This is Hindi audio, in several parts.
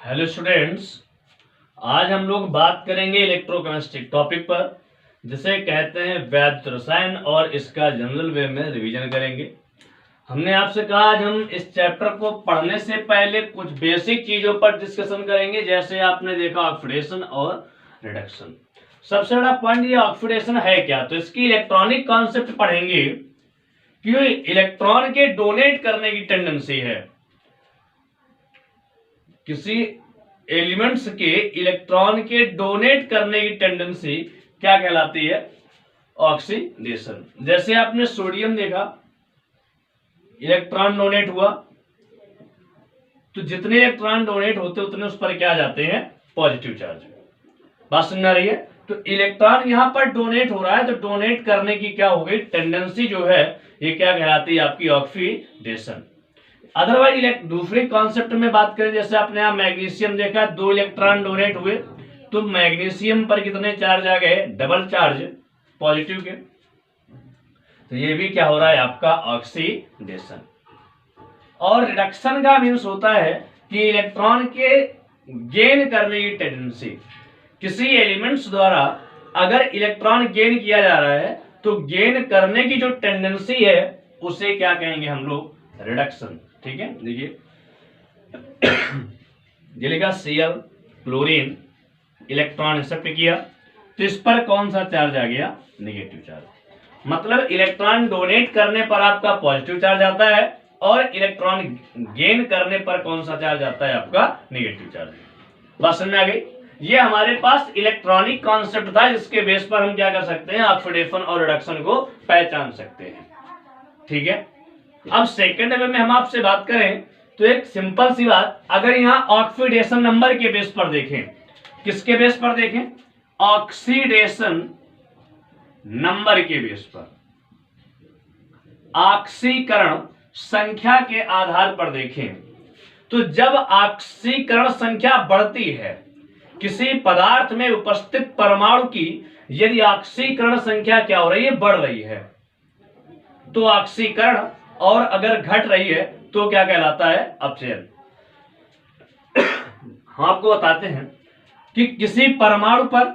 हेलो स्टूडेंट्स, आज हम लोग बात करेंगे इलेक्ट्रोकेमिस्ट्री टॉपिक पर, जिसे कहते हैं वैद्युत रसायन, और इसका जनरल वे में रिवीजन करेंगे। हमने आपसे कहा आज हम इस चैप्टर को पढ़ने से पहले कुछ बेसिक चीजों पर डिस्कशन करेंगे, जैसे आपने देखा ऑक्सीडेशन और रिडक्शन। सबसे बड़ा पॉइंट ये ऑक्सीडेशन है क्या, तो इसकी इलेक्ट्रॉनिक कॉन्सेप्ट पढ़ेंगे कि इलेक्ट्रॉन के डोनेट करने की टेंडेंसी है। किसी एलिमेंट्स के इलेक्ट्रॉन के डोनेट करने की टेंडेंसी क्या कहलाती है? ऑक्सीडेशन। जैसे आपने सोडियम देखा, इलेक्ट्रॉन डोनेट हुआ, तो जितने इलेक्ट्रॉन डोनेट होते उतने उस पर क्या जाते हैं? Positive charge. बात समझ आ रही है? तो इलेक्ट्रॉन यहां पर डोनेट हो रहा है, तो डोनेट करने की क्या हो गई टेंडेंसी जो है, ये क्या कहलाती है? आपकी ऑक्सीडेशन। अदरवाइज दूसरे कॉन्सेप्ट में बात करें, जैसे आपने यहां मैग्नीशियम देखा, 2 इलेक्ट्रॉन डोनेट हुए, तो मैग्नीशियम पर कितने चार्ज आ गए? डबल चार्ज पॉजिटिव के। तो ये भी क्या हो रहा है? आपका ऑक्सीडेशन। और रिडक्शन का मीन्स होता है कि इलेक्ट्रॉन के गेन करने की टेंडेंसी। किसी एलिमेंट्स द्वारा अगर इलेक्ट्रॉन गेन किया जा रहा है, तो गेन करने की जो टेंडेंसी है उसे क्या कहेंगे हम लोग? रिडक्शन। ठीक है, देखिए ये लिखा Cl क्लोरीन इलेक्ट्रॉन एक्सेप्ट किया, तो इस पर कौन सा चार्ज आ गया? Negative charge. मतलब इलेक्ट्रॉन डोनेट करने पर आपका पॉजिटिव चार्ज आता है, और इलेक्ट्रॉन गेन करने पर कौन सा चार्ज आता है? आपका नेगेटिव चार्ज। बात समझ में आ गई? ये हमारे पास इलेक्ट्रॉनिक कॉन्सेप्ट था, जिसके बेस पर हम क्या कर सकते हैं? ऑक्सीडेशन और रिडक्शन को पहचान सकते हैं। ठीक है, अब सेकेंड वे में हम आपसे बात करें तो एक सिंपल सी बात, अगर यहां ऑक्सीडेशन नंबर के बेस पर देखें, किसके बेस पर देखें? ऑक्सीडेशन नंबर के बेस पर, ऑक्सीकरण संख्या के आधार पर देखें, तो जब ऑक्सीकरण संख्या बढ़ती है, किसी पदार्थ में उपस्थित परमाणु की यदि ऑक्सीकरण संख्या क्या हो रही है? बढ़ रही है, तो ऑक्सीकरण, और अगर घट रही है तो क्या कहलाता है? अपचयन। हम आपको बताते हैं कि किसी परमाणु पर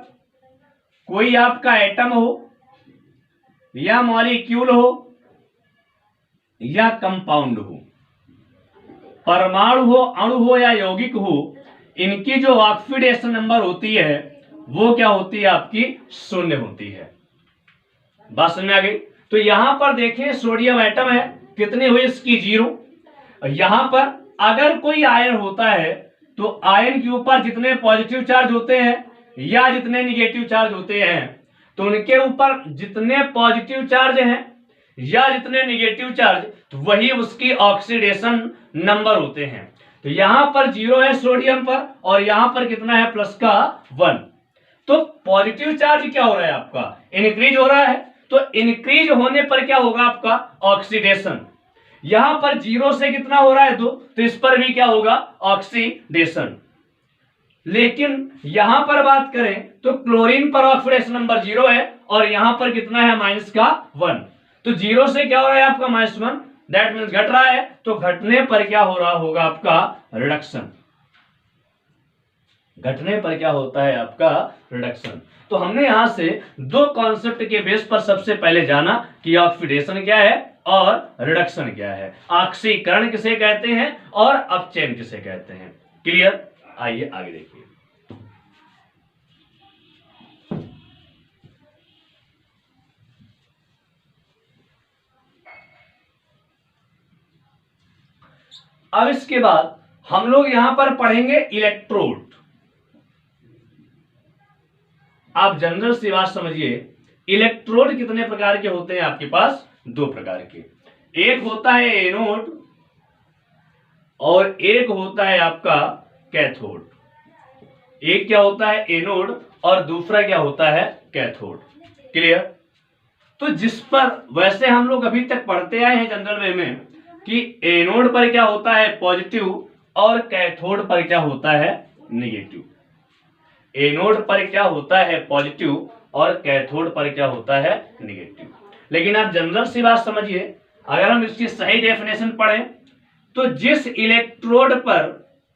कोई आपका एटम हो, या मॉलिक्यूल हो, या कंपाउंड हो, परमाणु हो, अणु हो, या यौगिक हो, इनकी जो ऑक्सीडेशन नंबर होती है वो क्या होती है? आपकी 0 होती है। बात समझ में आ गई? तो यहां पर देखिए सोडियम एटम है, कितनी हुई इसकी? 0। यहां पर अगर कोई आयन होता है, तो आयन के ऊपर जितने पॉजिटिव चार्ज होते हैं या जितने निगेटिव चार्ज होते हैं, तो उनके ऊपर जितने पॉजिटिव चार्ज हैं या जितने निगेटिव चार्ज, तो वही उसकी ऑक्सीडेशन नंबर होते हैं। तो यहां पर 0 है सोडियम पर, और यहां पर कितना है? प्लस का 1। तो पॉजिटिव चार्ज क्या हो रहा है? आपका इंक्रीज हो रहा है। तो इंक्रीज होने पर क्या होगा? आपका ऑक्सीडेशन। यहां पर 0 से कितना हो रहा है? 2, तो इस पर भी क्या होगा? ऑक्सीडेशन। लेकिन यहां पर बात करें तो क्लोरीन पर ऑक्सीडेशन नंबर 0 है, और यहां पर कितना है? माइनस का 1। तो 0 से क्या हो रहा है? आपका -1, दैट मीन्स घट रहा है। तो घटने पर क्या हो रहा होगा? आपका रिडक्शन। घटने पर क्या होता है? आपका रिडक्शन। तो हमने यहां से 2 कॉन्सेप्ट के बेस पर सबसे पहले जाना कि ऑक्सीडेशन क्या है और रिडक्शन क्या है, ऑक्सीकरण किसे कहते हैं और अपचयन किसे कहते हैं। क्लियर? आइए आगे देखिए। अब इसके बाद हम लोग यहां पर पढ़ेंगे इलेक्ट्रोड। आप जनरल सी बात समझिए, इलेक्ट्रोड कितने प्रकार के होते हैं? आपके पास 2 प्रकार के। एक होता है एनोड, और एक होता है आपका कैथोड। एक क्या होता है? एनोड, और दूसरा क्या होता है? कैथोड। क्लियर? तो जिस पर वैसे हम लोग अभी तक पढ़ते आए हैं जनरल वे में कि एनोड पर क्या होता है? पॉजिटिव, और कैथोड पर क्या होता है? नेगेटिव। एनोड पर क्या होता है? पॉजिटिव, और कैथोड पर क्या होता है? नेगेटिव। लेकिन आप जनरल सी बात समझिए, अगर हम इसकी सही डेफिनेशन पढ़ें, तो जिस इलेक्ट्रोड पर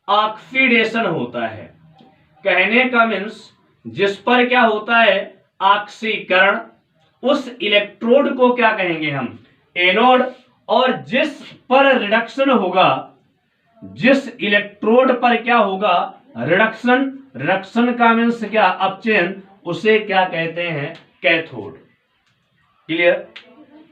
ऑक्सीडेशन होता है। कहने का मीन्स जिस पर क्या होता है ऑक्सीकरण, उस इलेक्ट्रोड को क्या कहेंगे हम एनोड। और जिस पर रिडक्शन होगा, जिस इलेक्ट्रोड पर क्या होगा रिडक्शन, रिडक्शन का मीन्स क्या अपचयन, उसे क्या कहते हैं कैथोड। क्लियर?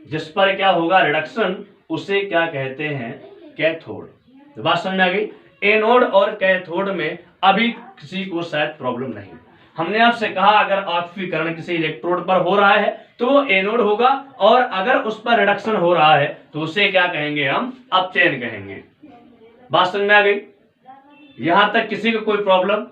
जिस पर क्या होगा रिडक्शन उसे क्या कहते हैं कैथोड। तो बात समझ में आ गई। एनोड और कैथोड में अभी किसी को शायद प्रॉब्लम नहीं। हमने आपसे कहा अगर ऑक्सीकरण किसी इलेक्ट्रोड पर हो रहा है तो वो एनोड होगा, और अगर उस पर रिडक्शन हो रहा है तो उसे क्या कहेंगे हम अपचयन कहेंगे। बात समझ में आ गई? यहां तक किसी को कोई प्रॉब्लम?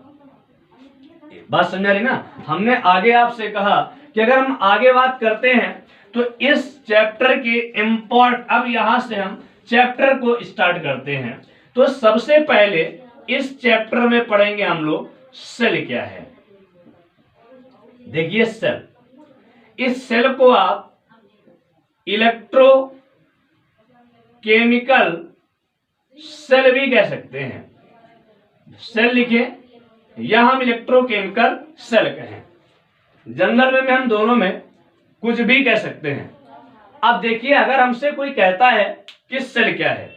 बात समझ आ रही ना? हमने आगे आपसे कहा कि अगर हम आगे बात करते हैं तो इस चैप्टर के इंपॉर्ट, अब यहां से हम चैप्टर को स्टार्ट करते हैं। तो सबसे पहले इस चैप्टर में पढ़ेंगे हम लोग सेल क्या है। देखिए सेल, इस सेल को आप इलेक्ट्रो केमिकल सेल भी कह सकते हैं। सेल लिखे या हम इलेक्ट्रोकेमिकल सेल कहें, जनरल में हम दोनों में कुछ भी कह सकते हैं। अब देखिए अगर हमसे कोई कहता है कि सेल क्या है,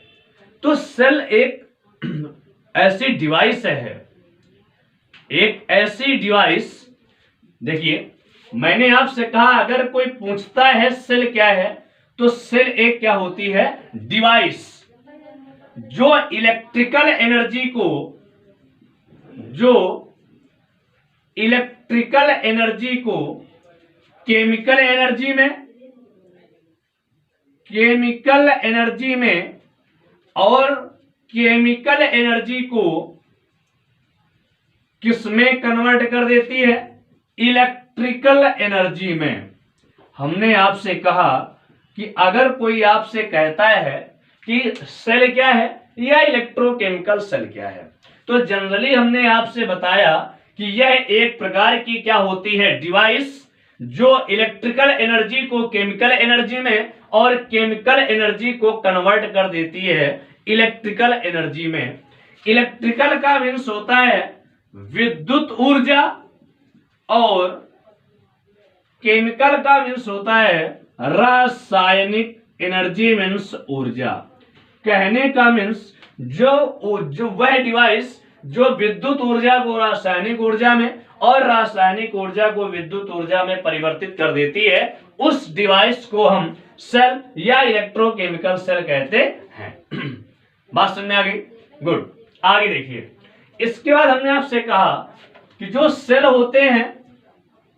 तो सेल एक ऐसी डिवाइस है, एक ऐसी डिवाइस। देखिए मैंने आपसे कहा अगर कोई पूछता है सेल क्या है, तो सेल एक क्या होती है डिवाइस, जो इलेक्ट्रिकल एनर्जी को, जो इलेक्ट्रिकल एनर्जी को केमिकल एनर्जी में, केमिकल एनर्जी में और केमिकल एनर्जी को किसमें कन्वर्ट कर देती है इलेक्ट्रिकल एनर्जी में। हमने आपसे कहा कि अगर कोई आपसे कहता है कि सेल क्या है या इलेक्ट्रोकेमिकल सेल क्या है, तो जनरली हमने आपसे बताया कि यह एक प्रकार की क्या होती है डिवाइस, जो इलेक्ट्रिकल एनर्जी को केमिकल एनर्जी में और केमिकल एनर्जी को कन्वर्ट कर देती है इलेक्ट्रिकल एनर्जी में। इलेक्ट्रिकल का मीन्स होता है विद्युत ऊर्जा, और केमिकल का मीन्स होता है रासायनिक एनर्जी मीन्स ऊर्जा। कहने का मीन्स जो वह डिवाइस जो विद्युत ऊर्जा को रासायनिक ऊर्जा में और रासायनिक ऊर्जा को विद्युत ऊर्जा में परिवर्तित कर देती है, उस डिवाइस को हम सेल या इलेक्ट्रोकेमिकल सेल कहते हैं। बात समझ में आ गई? गुड। आगे देखिए, इसके बाद हमने आपसे कहा कि जो सेल होते हैं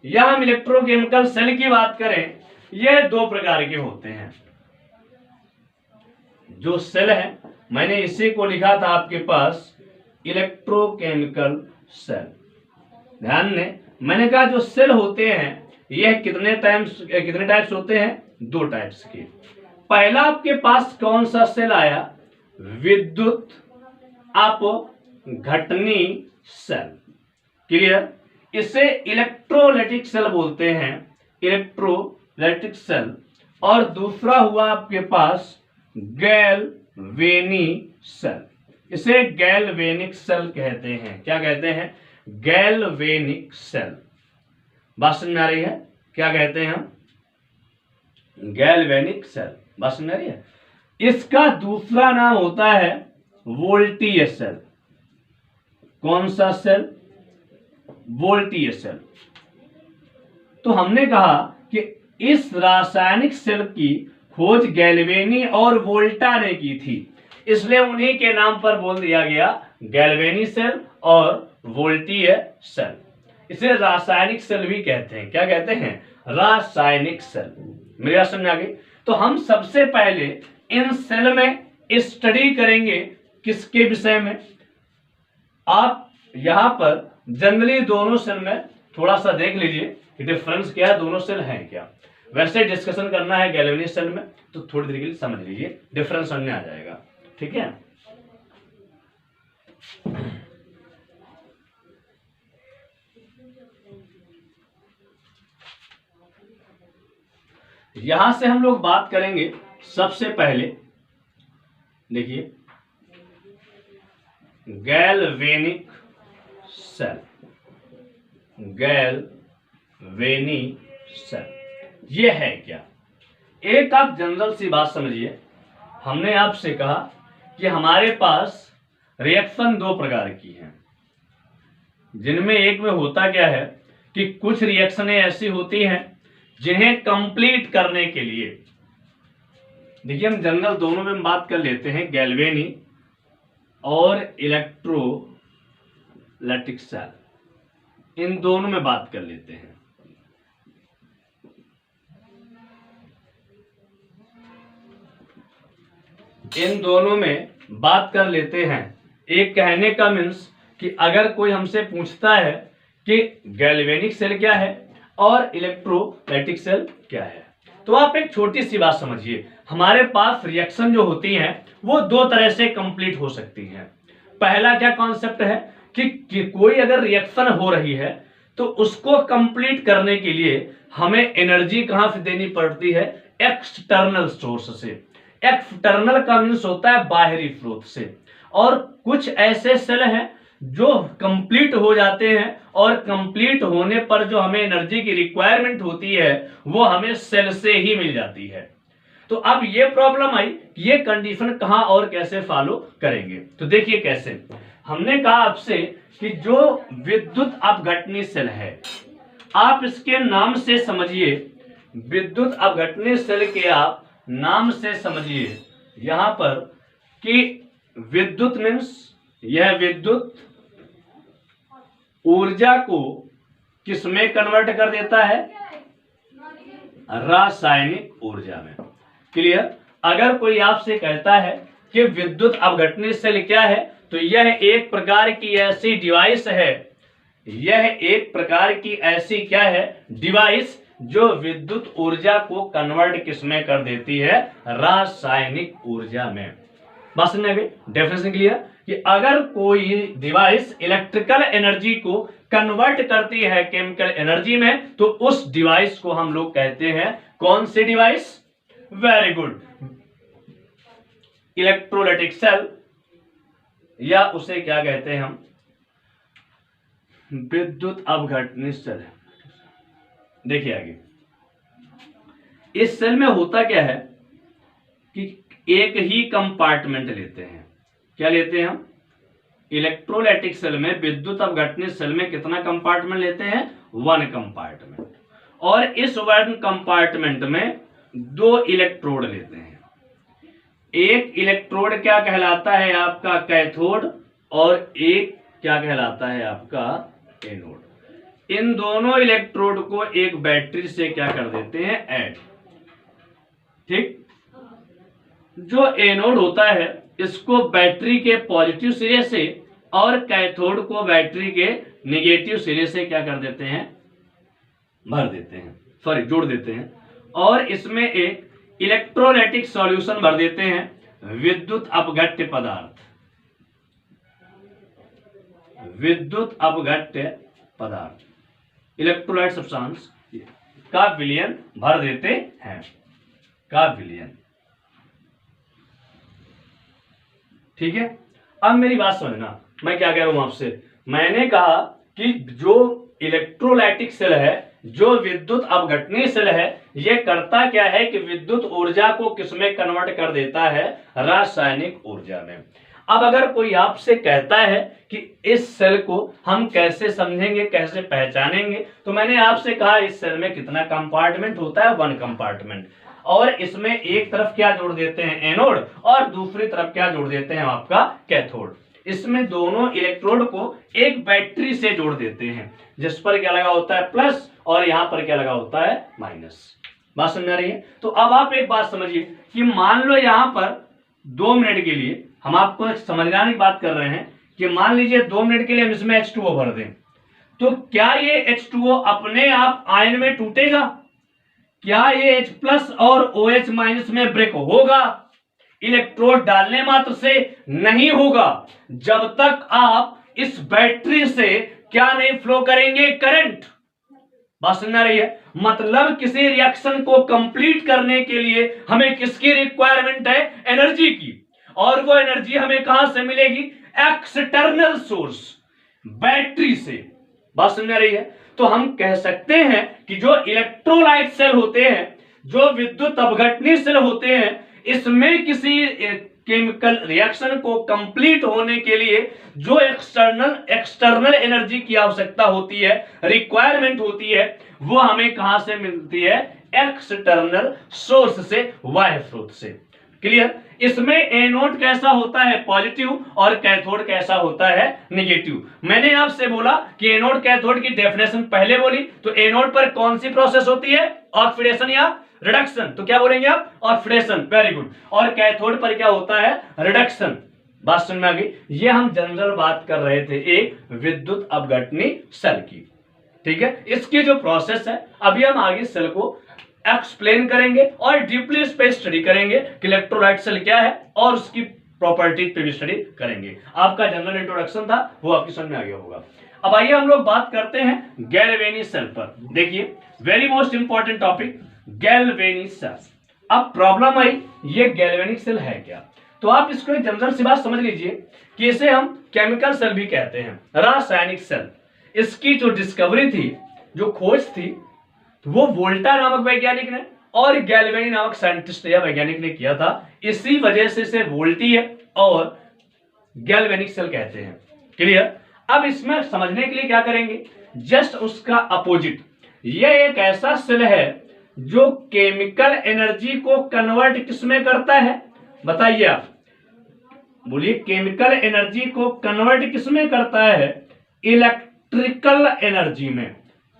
या हम इलेक्ट्रोकेमिकल सेल की बात करें, यह दो प्रकार के होते हैं। जो सेल है, मैंने इसी को लिखा था आपके पास इलेक्ट्रोकेमिकल सेल। ध्यान दें, मैंने कहा जो सेल होते हैं यह कितने टाइप्स होते हैं? दो टाइप्स के। पहला आपके पास कौन सा सेल आया? विद्युत अपघटनी सेल। क्लियर? इसे इलेक्ट्रोलाइटिक सेल बोलते हैं, इलेक्ट्रोलाइटिक सेल। और दूसरा हुआ आपके पास गैल्वेनिक सेल, इसे गैल्वेनिक सेल कहते हैं। क्या कहते हैं? Galvanic cell. बात समझ में आ रही है? क्या कहते हैं हम? Galvanic cell. बात समझ में आ रही है? इसका दूसरा नाम होता है वोल्टीय सेल। कौन सा सेल? वोल्टीय सेल। तो हमने कहा कि इस रासायनिक सेल की खोज गैल्वेनी और वोल्टा ने की थी, इसलिए उन्हीं के नाम पर बोल दिया गया गैल्वेनी सेल और वोल्टीय सेल। इसे रासायनिक सेल भी कहते हैं। क्या कहते हैं? रासायनिक सेल। मेरी बात समझ आ गई? तो हम सबसे पहले इन सेल में स्टडी करेंगे किसके विषय में? आप यहां पर जनरली दोनों सेल में थोड़ा सा देख लीजिए कि डिफरेंस क्या है, दोनों सेल हैं क्या। वैसे डिस्कशन करना है गैल्वेनिक सेल में तो थोड़ी देर के लिए समझ लीजिए, डिफरेंस समझ में आ जाएगा। ठीक है? यहां से हम लोग बात करेंगे सबसे पहले। देखिए गैल्वेनिक सेल, गैल्वेनिक सेल ये है क्या? एक आप जनरल सी बात समझिए, हमने आपसे कहा कि हमारे पास रिएक्शन दो प्रकार की हैं, जिनमें एक में होता क्या है कि कुछ रिएक्शनें ऐसी होती हैं जिन्हें कंप्लीट करने के लिए, देखिए हम जनरल दोनों में बात कर लेते हैं, गैल्वेनिक और इलेक्ट्रोलाइटिक सेल, इन दोनों में बात कर लेते हैं। इन दोनों में बात कर लेते हैं। एक कहने का मीन्स कि अगर कोई हमसे पूछता है कि गैल्वेनिक सेल क्या है और इलेक्ट्रोलाइटिक सेल क्या है, तो आप एक छोटी सी बात समझिए, हमारे पास रिएक्शन जो होती हैं वो दो तरह से कंप्लीट हो सकती हैं। पहला क्या कॉन्सेप्ट है कि कोई अगर रिएक्शन हो रही है तो उसको कंप्लीट करने के लिए हमें एनर्जी कहां से देनी पड़ती है? एक्सटर्नल सोर्स से। एक्सटर्नल का मीन्स होता है बाहरी स्रोत से। और कुछ ऐसे सेल हैं जो कंप्लीट हो जाते हैं और कंप्लीट होने पर जो हमें एनर्जी की रिक्वायरमेंट होती है वो हमें सेल से ही मिल जाती है। तो अब ये प्रॉब्लम आई, ये कंडीशन कहां और कैसे फॉलो करेंगे? तो देखिए कैसे, हमने कहा आपसे कि जो विद्युत अपघटनी सेल है, आप इसके नाम से समझिए, विद्युत अपघटनी सेल के आप नाम से समझिए यहां पर कि विद्युत मीन्स यह विद्युत ऊर्जा को किसमें कन्वर्ट कर देता है? रासायनिक ऊर्जा में। क्लियर? अगर कोई आपसे कहता है कि विद्युत अपघटनी सेल क्या है, तो यह एक प्रकार की ऐसी डिवाइस है, यह एक प्रकार की ऐसी क्या है? डिवाइस जो विद्युत ऊर्जा को कन्वर्ट किसमें कर देती है? रासायनिक ऊर्जा में। बात समझ गई? डेफिनेशन क्लियर कि अगर कोई डिवाइस इलेक्ट्रिकल एनर्जी को कन्वर्ट करती है केमिकल एनर्जी में, तो उस डिवाइस को हम लोग कहते हैं कौन सी device? Very good, electrolytic cell, या उसे क्या कहते हैं हम? विद्युत अपघटनी सेल। देखिए आगे, इस सेल में होता क्या है कि एक ही कंपार्टमेंट लेते हैं। क्या लेते हैं हम? इलेक्ट्रोलाइटिक सेल में, विद्युत अपघटनी सेल में कितना कंपार्टमेंट लेते हैं? One compartment. और इस वन कंपार्टमेंट में दो इलेक्ट्रोड लेते हैं। एक इलेक्ट्रोड क्या कहलाता है आपका? कैथोड, और एक क्या कहलाता है आपका? एनोड। इन दोनों इलेक्ट्रोड को एक बैटरी से क्या कर देते हैं? ऐड। ठीक? जो एनोड होता है इसको बैटरी के पॉजिटिव सिरे से और कैथोड को बैटरी के नेगेटिव सिरे से क्या कर देते हैं? भर देते हैं, सॉरी जोड़ देते हैं, और इसमें एक इलेक्ट्रोलाइटिक सॉल्यूशन भर देते हैं, विद्युत अपघट्य पदार्थ, विद्युत अपघट्य पदार्थ, इलेक्ट्रोलाइट सब्सटेंस का विलयन भर देते हैं, का विलयन। ठीक है? अब मेरी बात समझना, मैं क्या कह रहा हूं आपसे। मैंने कहा कि जो इलेक्ट्रोलाइटिक सेल है, जो विद्युत अपघटनी सेल है, ये करता क्या है कि विद्युत ऊर्जा को किसमें कन्वर्ट कर देता है? रासायनिक ऊर्जा में। अब अगर कोई आपसे कहता है कि इस सेल को हम कैसे समझेंगे, कैसे पहचानेंगे, तो मैंने आपसे कहा इस सेल में कितना कंपार्टमेंट होता है? One compartment. और इसमें एक तरफ क्या जोड़ देते हैं? एनोड, और दूसरी तरफ क्या जोड़ देते हैं? आपका कैथोड। इसमें दोनों इलेक्ट्रोड को एक बैटरी से जोड़ देते हैं, जिस पर क्या लगा होता है? प्लस, और यहां पर क्या लगा होता है? माइनस। बात समझ आ रही है? तो अब आप एक बात समझिए कि मान लो यहां पर 2 मिनट के लिए, हम आपको समझाने की बात कर रहे हैं कि मान लीजिए 2 मिनट के लिए हम इसमें H2O भर दें, तो क्या ये H2O अपने आप आयन में टूटेगा? क्या ये H प्लस और OH माइनस में ब्रेक होगा? इलेक्ट्रोड डालने मात्र से नहीं होगा, जब तक आप इस बैटरी से क्या नहीं फ्लो करेंगे? करंट। बात समझ आ रही है? मतलब किसी रिएक्शन को कंप्लीट करने के लिए हमें किसकी रिक्वायरमेंट है? एनर्जी की। और वो एनर्जी हमें कहां से मिलेगी? एक्सटर्नल सोर्स, बैटरी से। बात समझ आ रही है? तो हम कह सकते हैं कि जो इलेक्ट्रोलाइट सेल होते हैं, जो विद्युत अपघटनी सेल होते हैं, इसमें किसी केमिकल रिएक्शन को कंप्लीट होने के लिए जो एक्सटर्नल एनर्जी की आवश्यकता होती है, रिक्वायरमेंट होती है, वो हमें कहां से मिलती है? एक्सटर्नल सोर्स से, बाह्य स्रोत से। क्लियर? इसमें एनोड कैसा होता है? पॉजिटिव, और कैथोड कैसा होता है? नेगेटिव। मैंने आपसे बोला कि एनोड कैथोड की डेफिनेशन पहले बोली, तो एनोड पर कौन सी प्रोसेस होती है? ऑक्सीडेशन या रिडक्शन। तो क्या बोलेंगे आप? ऑक्सीडेशन। Very good. और कैथोड पर क्या होता है? रिडक्शन। बात समझ में आ गई? ये हम जनरल बात कर रहे थे एक विद्युत अपघटनी सेल की। ठीक है? इसकी जो प्रोसेस है, अभी हम आगे सेल को एक्सप्लेन करेंगे और डीपली इस पे स्टडी करेंगे कि इलेक्ट्रोलाइट सेल क्या है और उसकी प्रॉपर्टीज पे भी स्टडी करेंगे। आपका जनरल इंट्रोडक्शन था, वो आपकी समझ में आ गया होगा। अब आइए हम लोग बात करते हैं गैल्वेनी सेल पर। देखिए, very most important topic, Galvani cell. अब प्रॉब्लम आई, ये गैल्वेनिक सेल है क्या? तो आप इसको एक जनरल सी बात समझ लीजिए कि इसे हम केमिकल सेल भी कहते हैं, रासायनिक सेल। इसकी जो डिस्कवरी थी, जो खोज थी, वो वोल्टा नामक वैज्ञानिक ने और गैल्वेनी नामक साइंटिस्ट या वैज्ञानिक ने किया था। इसी वजह से इसे वोल्टी है और गैल्वेनिक सेल कहते हैं। क्लियर? अब इसमें समझने के लिए क्या करेंगे? जस्ट उसका अपोजिट, यह एक ऐसा सेल है जो केमिकल एनर्जी को कन्वर्ट किसमें करता है? बताइए आप, बोलिए। केमिकल एनर्जी को कन्वर्ट किसमें करता है? इलेक्ट्रिकल एनर्जी में।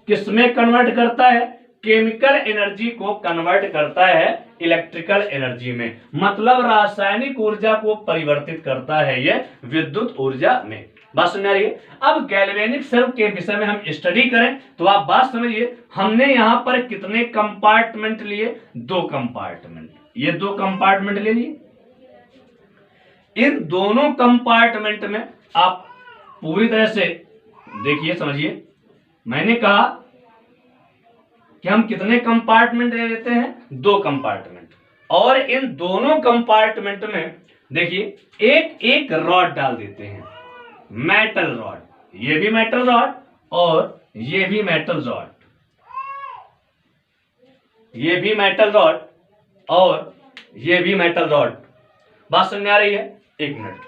किसमें कन्वर्ट करता है? केमिकल एनर्जी को कन्वर्ट करता है इलेक्ट्रिकल एनर्जी में। मतलब रासायनिक ऊर्जा को परिवर्तित करता है यह विद्युत ऊर्जा में। बात समझ आ रही है? अब गैल्वेनिक सेल के विषय में हम स्टडी करें तो आप बात समझिए, हमने यहां पर कितने कंपार्टमेंट लिए? 2 कंपार्टमेंट। ये 2 कंपार्टमेंट ले लिए। इन दोनों कंपार्टमेंट में आप पूरी तरह से देखिए, समझिए। मैंने कहा कि हम कितने कंपार्टमेंट ले लेते हैं? 2 कंपार्टमेंट। और इन दोनों कंपार्टमेंट में देखिए एक एक रॉड डाल देते हैं, मेटल रॉड। ये भी मेटल रॉड और ये भी मेटल रॉड, ये भी मेटल रॉड और ये भी मेटल रॉड। बात समझ में आ रही है? एक मिनट।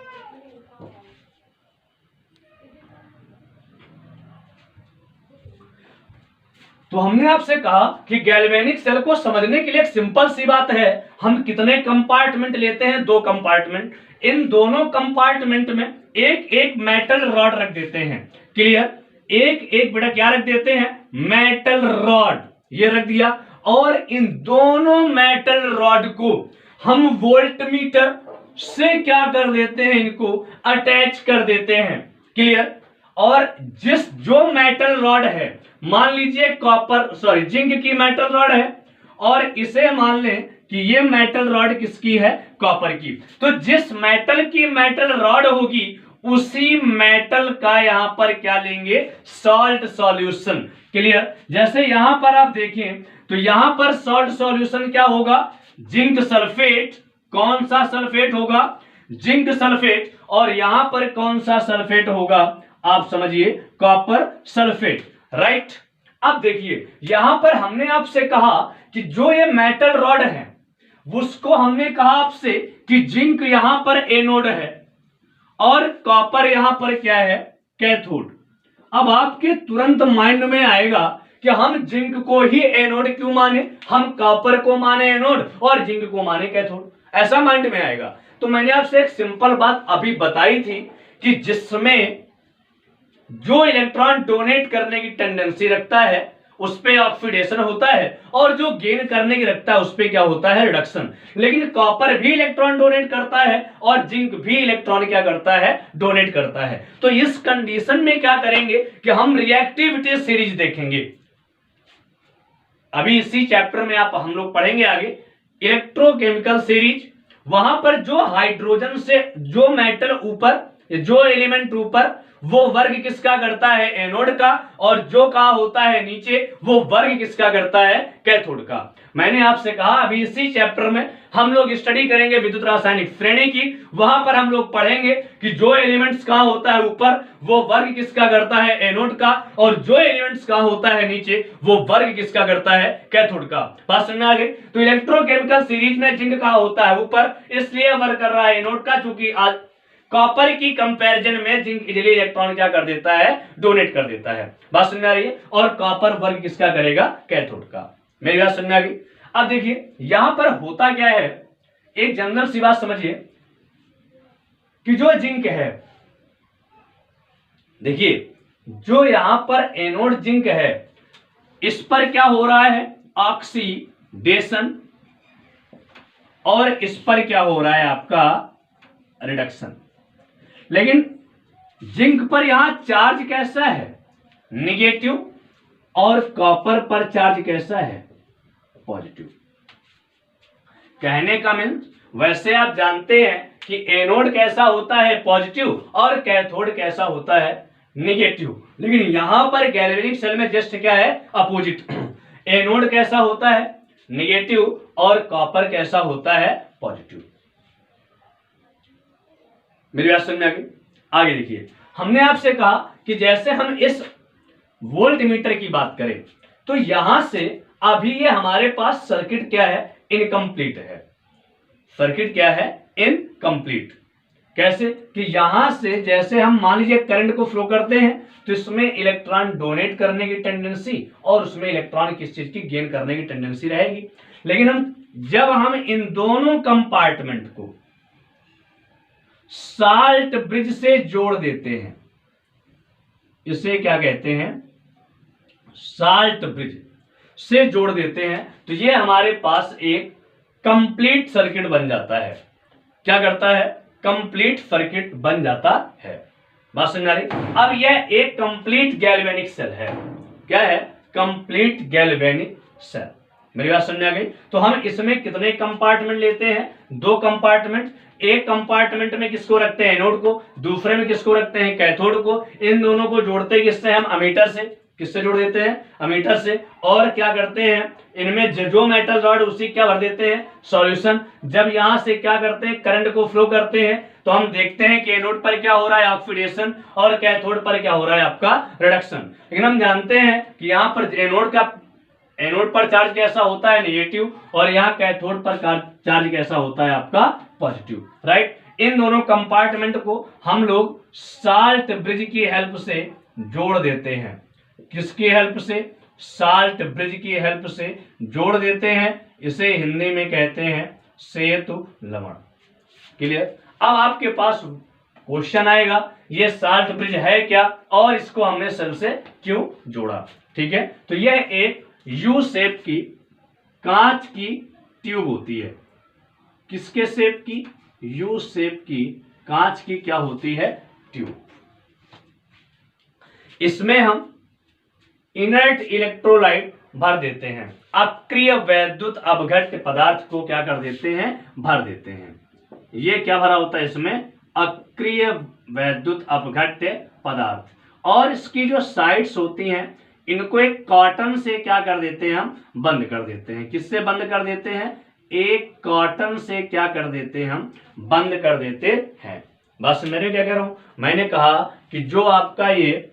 तो हमने आपसे कहा कि गैल्वेनिक सेल को समझने के लिए एक सिंपल सी बात है, हम कितने कंपार्टमेंट लेते हैं? 2 कंपार्टमेंट। इन दोनों कंपार्टमेंट में एक एक मेटल रॉड रख देते हैं। क्लियर? एक एक बेटा क्या रख देते हैं? Metal rod. ये रख दिया। और इन दोनों मेटल रॉड को हम वोल्टमीटर से क्या कर देते हैं? इनको अटैच कर देते हैं। क्लियर? और जो मेटल रॉड है, मान लीजिए जिंक की मेटल रॉड है, और इसे मान लें कि ये मेटल रॉड किसकी है? कॉपर की। तो जिस मेटल की मेटल रॉड होगी, उसी मेटल का यहां पर क्या लेंगे? Salt solution. क्लियर? जैसे यहां पर आप देखें तो यहां पर सॉल्ट सॉल्यूशन क्या होगा? Zinc sulphate. कौन सा सल्फेट होगा? Zinc sulphate. और यहां पर कौन सा सल्फेट होगा? आप समझिए, कॉपर सल्फेट। राइट? अब देखिए, यहां पर हमने आपसे कहा कि जो ये मेटल रॉड है, उसको हमने कहा आपसे कि जिंक यहां पर एनोड है और कॉपर यहां पर क्या है? कैथोड। अब आपके तुरंत माइंड में आएगा कि हम जिंक को ही एनोड क्यों माने, हम कॉपर को माने एनोड और जिंक को माने कैथोड। ऐसा माइंड में आएगा। तो मैंने आपसे एक सिंपल बात अभी बताई थी कि जिसमें जो इलेक्ट्रॉन डोनेट करने की टेंडेंसी रखता है उस पे ऑक्सीडेशन होता है, और जो गेन करने की रखता है उस पे क्या होता है? रिडक्शन। लेकिन कॉपर भी इलेक्ट्रॉन डोनेट करता है और जिंक भी इलेक्ट्रॉन क्या करता है? डोनेट करता है। तो इस कंडीशन में क्या करेंगे कि हम रिएक्टिविटी सीरीज देखेंगे। अभी इसी चैप्टर में हम लोग पढ़ेंगे आगे इलेक्ट्रोकेमिकल सीरीज। वहां पर जो हाइड्रोजन से जो मेटल ऊपर, जो एलिमेंट ऊपर, वो वर्ग किसका करता है? एनोड का। और जो कहां होता है नीचे, वो वर्ग किसका करता है? कैथोड का। मैंने आपसे कहा अभी इसी चैप्टर में हम लोग स्टडी करेंगे विद्युत रासायनिक श्रेणी की। वहां पर हम लोग पढ़ेंगे कि जो एलिमेंट्स कहां होता है ऊपर वो वर्ग किसका करता है, एनोड का, और जो एलिमेंट्स कहां होता है नीचे वो वर्ग किसका करता है, कैथोड का। बात समझ में आ गई। तो इलेक्ट्रोकेमिकल सीरीज में जिंक कहां होता है ऊपर, इसलिए वर्ग कर रहा है एनोड का, चूंकि आज कॉपर की कंपैरिजन में जिंक इजीली इलेक्ट्रॉन क्या कर देता है, डोनेट कर देता है। बात समझ में आ रही है। और कॉपर वर्ग किसका करेगा, कैथोड का। मेरी बात समझ में आ गई। अब देखिए यहां पर होता क्या है, एक जनरल सी बात समझिए कि जो जिंक है, देखिए जो यहां पर एनोड जिंक है इस पर क्या हो रहा है, ऑक्सीडेशन, और इस पर क्या हो रहा है आपका रिडक्शन। लेकिन जिंक पर यहां चार्ज कैसा है, निगेटिव, और कॉपर पर चार्ज कैसा है, पॉजिटिव। कहने का मीन्स वैसे आप जानते हैं कि एनोड कैसा होता है, पॉजिटिव, और कैथोड कैसा होता है, निगेटिव। लेकिन यहां पर गैल्वेनिक सेल में जस्ट क्या है, अपोजिट। एनोड कैसा होता है, निगेटिव, और कॉपर कैसा होता है, पॉजिटिव। मेरी बात समझ में आ गई। आगे देखिए, हमने आपसे कहा कि जैसे हम इस वोल्ट मीटर की बात करें तो यहां से अभी ये हमारे पास सर्किट क्या है, इनकम्प्लीट है। सर्किट क्या है, इनकम्प्लीट। कैसे कि यहां से जैसे हम मान लीजिए करंट को फ्लो करते हैं तो इसमें इलेक्ट्रॉन डोनेट करने की टेंडेंसी और उसमें इलेक्ट्रॉन किस चीज की, गेन करने की टेंडेंसी रहेगी। लेकिन जब हम इन दोनों कंपार्टमेंट को साल्ट ब्रिज से जोड़ देते हैं, इसे क्या कहते हैं, साल्ट ब्रिज से जोड़ देते हैं, तो ये हमारे पास एक कंप्लीट सर्किट बन जाता है। क्या करता है, कंप्लीट सर्किट बन जाता है। बात समझ आ रही। अब यह एक कंप्लीट गैल्वेनिक सेल है। क्या है, कंप्लीट गैल्वेनिक सेल। मेरी बात समझ आ गई। तो हम इसमें कितने कंपार्टमेंट लेते हैं, 2 कंपार्टमेंट। एक कंपार्टमेंट में किसको रखते हैं, एनोड को, दूसरे में किसको रखते हैं, कैथोड को। इन दोनों को जोड़ते हैं किससे, हम अमीटर से। किससे जोड़ देते हैं, अमीटर से। और क्या करते हैं, इनमें जो मेटल रॉड उसी क्या भर देते हैं, सॉल्यूशन। जब यहां से क्या करते हैं, करंट को फ्लो करते हैं, तो हम देखते हैं कि एनोड पर क्या हो रहा है, ऑक्सीडेशन, और कैथोड पर क्या हो रहा है, आपका रिडक्शन। लेकिन हम जानते हैं कि यहां पर एनोड पर चार्ज कैसा होता है, नेगेटिव, और यहाँ कैथोड पर चार्ज कैसा होता है, आपका पॉजिटिव। राइट। इन दोनों कंपार्टमेंट को हम लोग साल्ट ब्रिज की हेल्प से जोड़ देते हैं। किसकी हेल्प से, साल्ट ब्रिज की हेल्प से जोड़ देते हैं। इसे हिंदी में कहते हैं सेतु लवण। क्लियर। अब आपके पास क्वेश्चन आएगा ये साल्ट ब्रिज है क्या, और इसको हमने सेल से क्यों जोड़ा। ठीक है। तो यह एक यू शेप की कांच की ट्यूब होती है। किसके शेप की, यू शेप की कांच की क्या होती है, ट्यूब। इसमें हम इनर्ट इलेक्ट्रोलाइट भर देते हैं। अक्रिय वैद्युत अपघट्य पदार्थ को क्या कर देते हैं, भर देते हैं। ये क्या भरा होता है इसमें, अक्रिय वैद्युत अपघट्य पदार्थ। और इसकी जो साइड्स होती हैं इनको एक कॉटन से क्या कर देते हैं, हम बंद कर देते हैं। किससे बंद कर देते हैं, एक कॉटन से क्या कर देते हैं, हम बंद कर देते हैं। बस मेरे क्या कह रहा हूं, मैंने कहा कि जो आपका ये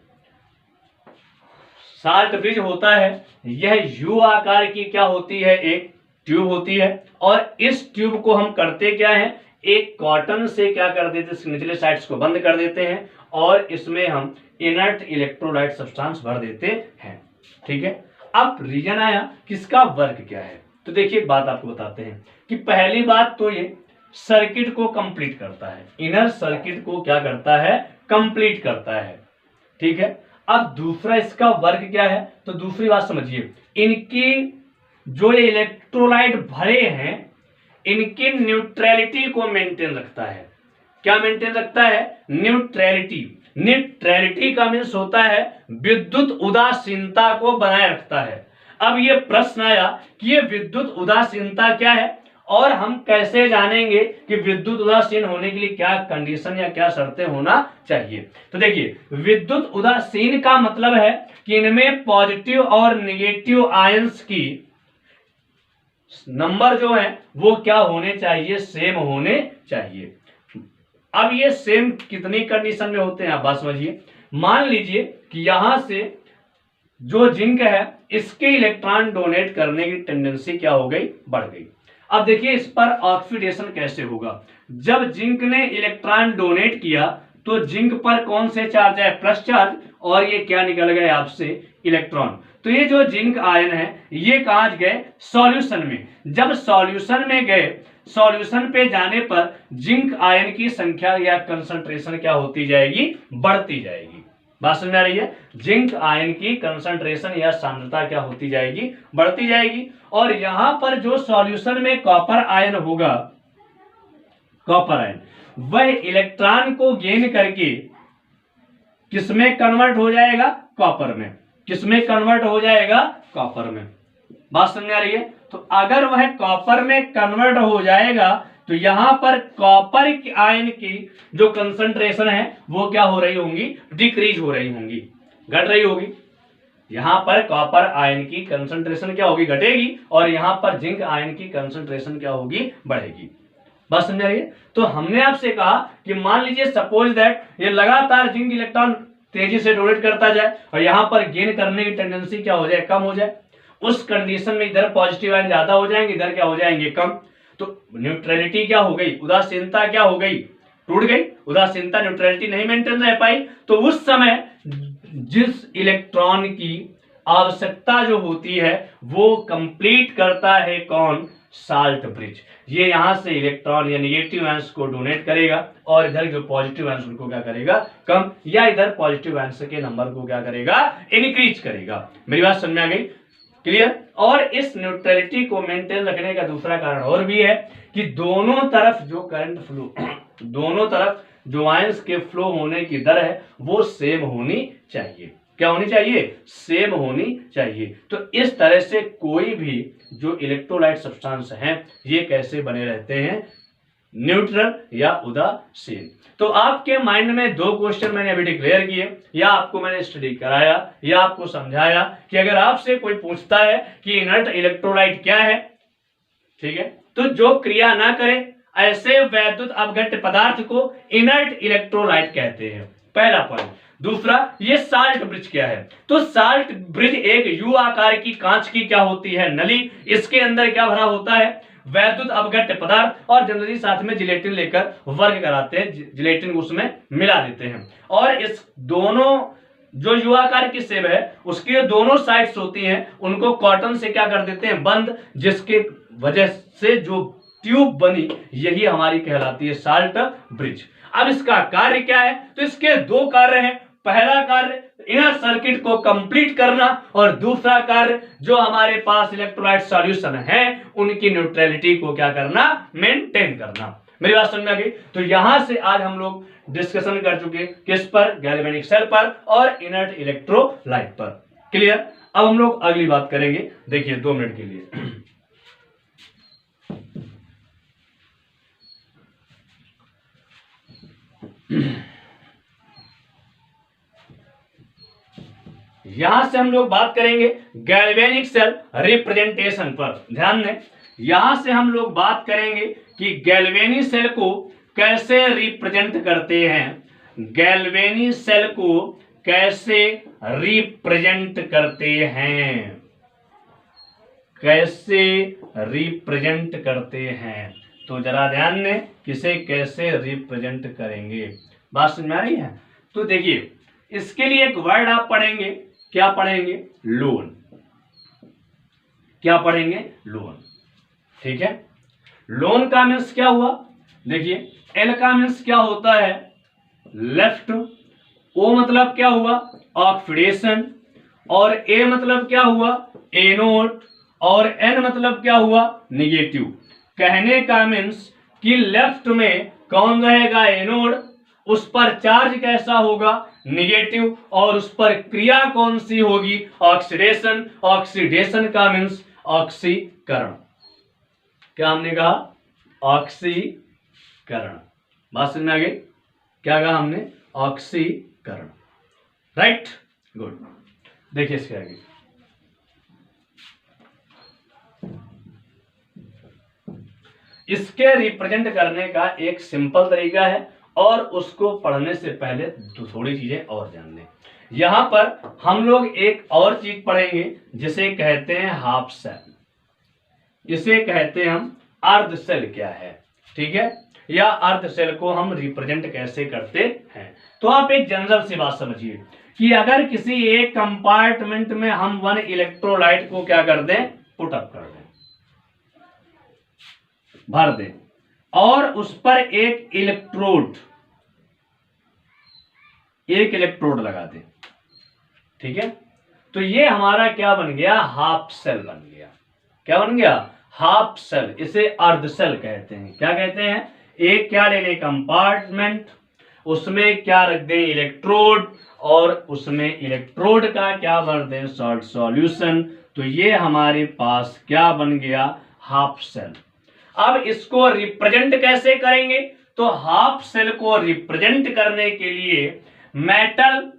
साल्ट ब्रिज होता है यह यू आकार की क्या होती है, एक ट्यूब होती है। और इस ट्यूब को हम करते क्या है, एक कॉटन से क्या कर देते हैं, निचले साइड्स को बंद कर देते हैं, और इसमें हम इनर्ट इलेक्ट्रोलाइट सब्सटेंस भर देते हैं। ठीक है। अब रीजन आया किसका वर्क क्या है। तो देखिए एक बात आपको बताते हैं कि पहली बात तो ये सर्किट को कंप्लीट करता है, इनर सर्किट को क्या करता है, कंप्लीट करता है। ठीक है। अब दूसरा इसका वर्क क्या है, तो दूसरी बात समझिए, इनकी जो ये इलेक्ट्रोलाइट भरे हैं इनकी न्यूट्रलिटी को मेंटेन रखता है। क्या मेंटेन रखता है, न्यूट्रलिटी। न्यूट्रलिटी का मीन्स होता है विद्युत उदासीनता को बनाए रखता है। अब ये प्रश्न आया कि ये विद्युत उदासीनता क्या है, और हम कैसे जानेंगे कि विद्युत उदासीन होने के लिए क्या कंडीशन या क्या शर्तें होना चाहिए। तो देखिए विद्युत उदासीन का मतलब है कि इनमें पॉजिटिव और नेगेटिव आयंस की नंबर जो है वो क्या होने चाहिए, सेम होने चाहिए। अब ये सेम कितनी कंडीशन में होते हैं आप बात समझिए। मान लीजिए कि यहां से जो जिंक है इसके इलेक्ट्रॉन डोनेट करने की टेंडेंसी क्या हो गई, बढ़ गई। अब देखिए इस पर ऑक्सीडेशन कैसे होगा। जब जिंक ने इलेक्ट्रॉन डोनेट किया तो जिंक पर कौन से चार्ज है, प्लस चार्ज, और ये क्या निकल गए आपसे, इलेक्ट्रॉन। तो ये जो जिंक आयन है ये कहां गए, सॉल्यूशन में। जब सॉल्यूशन में गए, सॉल्यूशन पे जाने पर जिंक आयन की संख्या या कंसंट्रेशन क्या होती जाएगी, बढ़ती जाएगी। बात समझ में आ रही है। जिंक आयन की कंसंट्रेशन या सांद्रता क्या होती जाएगी, बढ़ती जाएगी। और यहां पर जो सॉल्यूशन में कॉपर आयन होगा, कॉपर आयन वह इलेक्ट्रॉन को गेन करके किसमें कन्वर्ट हो जाएगा, कॉपर में। किसमें कन्वर्ट हो जाएगा, कॉपर में। बात समझ में आ रही है। तो अगर वह कॉपर में कन्वर्ट हो जाएगा तो यहां पर कॉपर की आयन की जो कंसंट्रेशन है वो क्या हो रही होंगी, डिक्रीज हो रही होंगी, घट रही होगी। यहां पर कॉपर आयन की कंसंट्रेशन क्या होगी, घटेगी, और यहां पर जिंक आयन की कंसंट्रेशन क्या होगी, बढ़ेगी। बात समझ रही है। तो हमने आपसे कहा कि मान लीजिए सपोज दैट ये लगातार जिंक इलेक्ट्रॉन तेजी से डोनेट करता जाए और यहां पर गेन करने की टेंडेंसी क्या हो जाए, कम हो जाए। उस कंडीशन में इधर पॉजिटिव आयन ज्यादा हो जाएंगे, इधर क्या हो जाएंगे, कम। तो न्यूट्रलिटी क्या हो गई, उदासीनता क्या हो गई, टूट गई। उदासीनता, न्यूट्रलिटी नहीं मेंटेन रह पाई। तो उस समय जिस इलेक्ट्रॉन की आवश्यकता जो होती है वो कंप्लीट करता है कौन, साल्ट ब्रिज। ये यहां से इलेक्ट्रॉन या निगेटिव आयंस को डोनेट करेगा और इधर जो पॉजिटिव आयंस उनको क्या करेगा, कम, या इधर पॉजिटिव आयंस के नंबर को क्या करेगा, इंक्रीज करेगा। मेरी बात समझ में आ गई, क्लियर। और इस न्यूट्रलिटी को मेंटेन रखने का दूसरा कारण और भी है कि दोनों तरफ जो करंट फ्लो दोनों तरफ जो आयंस के फ्लो होने की दर है वो सेम होनी चाहिए। क्या होनी चाहिए, सेम होनी चाहिए। तो इस तरह से कोई भी जो इलेक्ट्रोलाइट सब्सटेंस हैं ये कैसे बने रहते हैं, न्यूट्रल या उदासीन। तो आपके माइंड में दो क्वेश्चन मैंने अभी डिक्लेयर किए, या आपको मैंने स्टडी कराया या आपको समझाया कि अगर आपसे कोई पूछता है कि इनर्ट इलेक्ट्रोलाइट क्या है, ठीक है, तो जो क्रिया ना करे ऐसे वैद्युत अपघट्य पदार्थ को इनर्ट इलेक्ट्रोलाइट कहते हैं, पहला पॉइंट। दूसरा, ये साल्ट ब्रिज क्या है, तो साल्ट ब्रिज एक यू आकार की कांच की क्या होती है, नली। इसके अंदर क्या भरा होता है, वैद्युत अपघट्य पदार्थ, और जनरली साथ में जिलेटिन लेकर वर्क कराते हैं, जिलेटिन उसमें मिला देते हैं। और इस दोनों जो यू आकार की सेब है उसके दोनों साइड्स होती हैं उनको कॉटन से क्या कर देते हैं, बंद, जिसके वजह से जो ट्यूब बनी यही हमारी कहलाती है साल्ट ब्रिज। अब इसका कार्य क्या है, तो इसके दो कार्य हैं। पहला कार्य इनर सर्किट को कंप्लीट करना, और दूसरा कार्य जो हमारे पास इलेक्ट्रोलाइट सॉल्यूशन है उनकी न्यूट्रलिटी को क्या करना, मेंटेन करना। मेरी बात समझ में आ गई। तो यहां से आज हम लोग डिस्कशन कर चुके किस पर, गैल्वेनिक सेल पर और इनर्ट इलेक्ट्रोलाइट पर, क्लियर। अब हम लोग अगली बात करेंगे, देखिए 2 मिनट के लिए। यहां से हम लोग बात करेंगे गैल्वेनिक सेल रिप्रेजेंटेशन पर। ध्यान दें, यहां से हम लोग बात करेंगे कि गैल्वेनिक सेल को कैसे रिप्रेजेंट करते हैं, गैल्वेनिक सेल को कैसे रिप्रेजेंट करते हैं, कैसे रिप्रेजेंट करते हैं। तो जरा ध्यान दें, किसे कैसे रिप्रेजेंट करेंगे, बात समझ में आ रही है। तो देखिए इसके लिए एक वर्ड आप पढ़ेंगे, क्या पढ़ेंगे, लोन। क्या पढ़ेंगे, लोन, ठीक है। लोन का मीन्स क्या हुआ, देखिए एल का मीन्स क्या होता है, लेफ्ट। ओ मतलब क्या हुआ, ऑक्सीडेशन। और ए मतलब क्या हुआ, एनोड। और एन मतलब क्या हुआ, निगेटिव। कहने का मीन्स कि लेफ्ट में कौन रहेगा, एनोड, उस पर चार्ज कैसा होगा, निगेटिव, और उस पर क्रिया कौन सी होगी, ऑक्सीडेशन। ऑक्सीडेशन का मीन्स ऑक्सीकरण। क्या हमने कहा, ऑक्सीकरण। बात समझ में आ गई, क्या कहा हमने, ऑक्सीकरण, राइट, गुड। देखिए इसके आगे इसके रिप्रेजेंट करने का एक सिंपल तरीका है, और उसको पढ़ने से पहले थोड़ी चीजें और जान लें। यहां पर हम लोग एक और चीज पढ़ेंगे जिसे कहते हैं हाफ सेल, इसे कहते हैं हम अर्ध सेल क्या है, ठीक है, या अर्ध सेल को हम रिप्रेजेंट कैसे करते हैं। तो आप एक जनरल सी बात समझिए कि अगर किसी एक कंपार्टमेंट में हम 1 इलेक्ट्रोलाइट को क्या कर दें, पुट अप कर दें, भर दें, और उस पर एक इलेक्ट्रोड लगा दें, ठीक है, तो ये हमारा क्या बन गया, हाफ सेल बन गया। क्या बन गया, हाफ सेल। इसे अर्ध सेल कहते हैं। क्या कहते हैं, एक क्या ले लें कंपार्टमेंट, उसमें क्या रख दें, इलेक्ट्रोड, और उसमें इलेक्ट्रोड का क्या भर दें, सॉल्ट सॉल्यूशन। तो ये हमारे पास क्या बन गया, हाफ सेल। अब इसको रिप्रेजेंट कैसे करेंगे, तो हाफ सेल को रिप्रेजेंट करने के लिए मेटल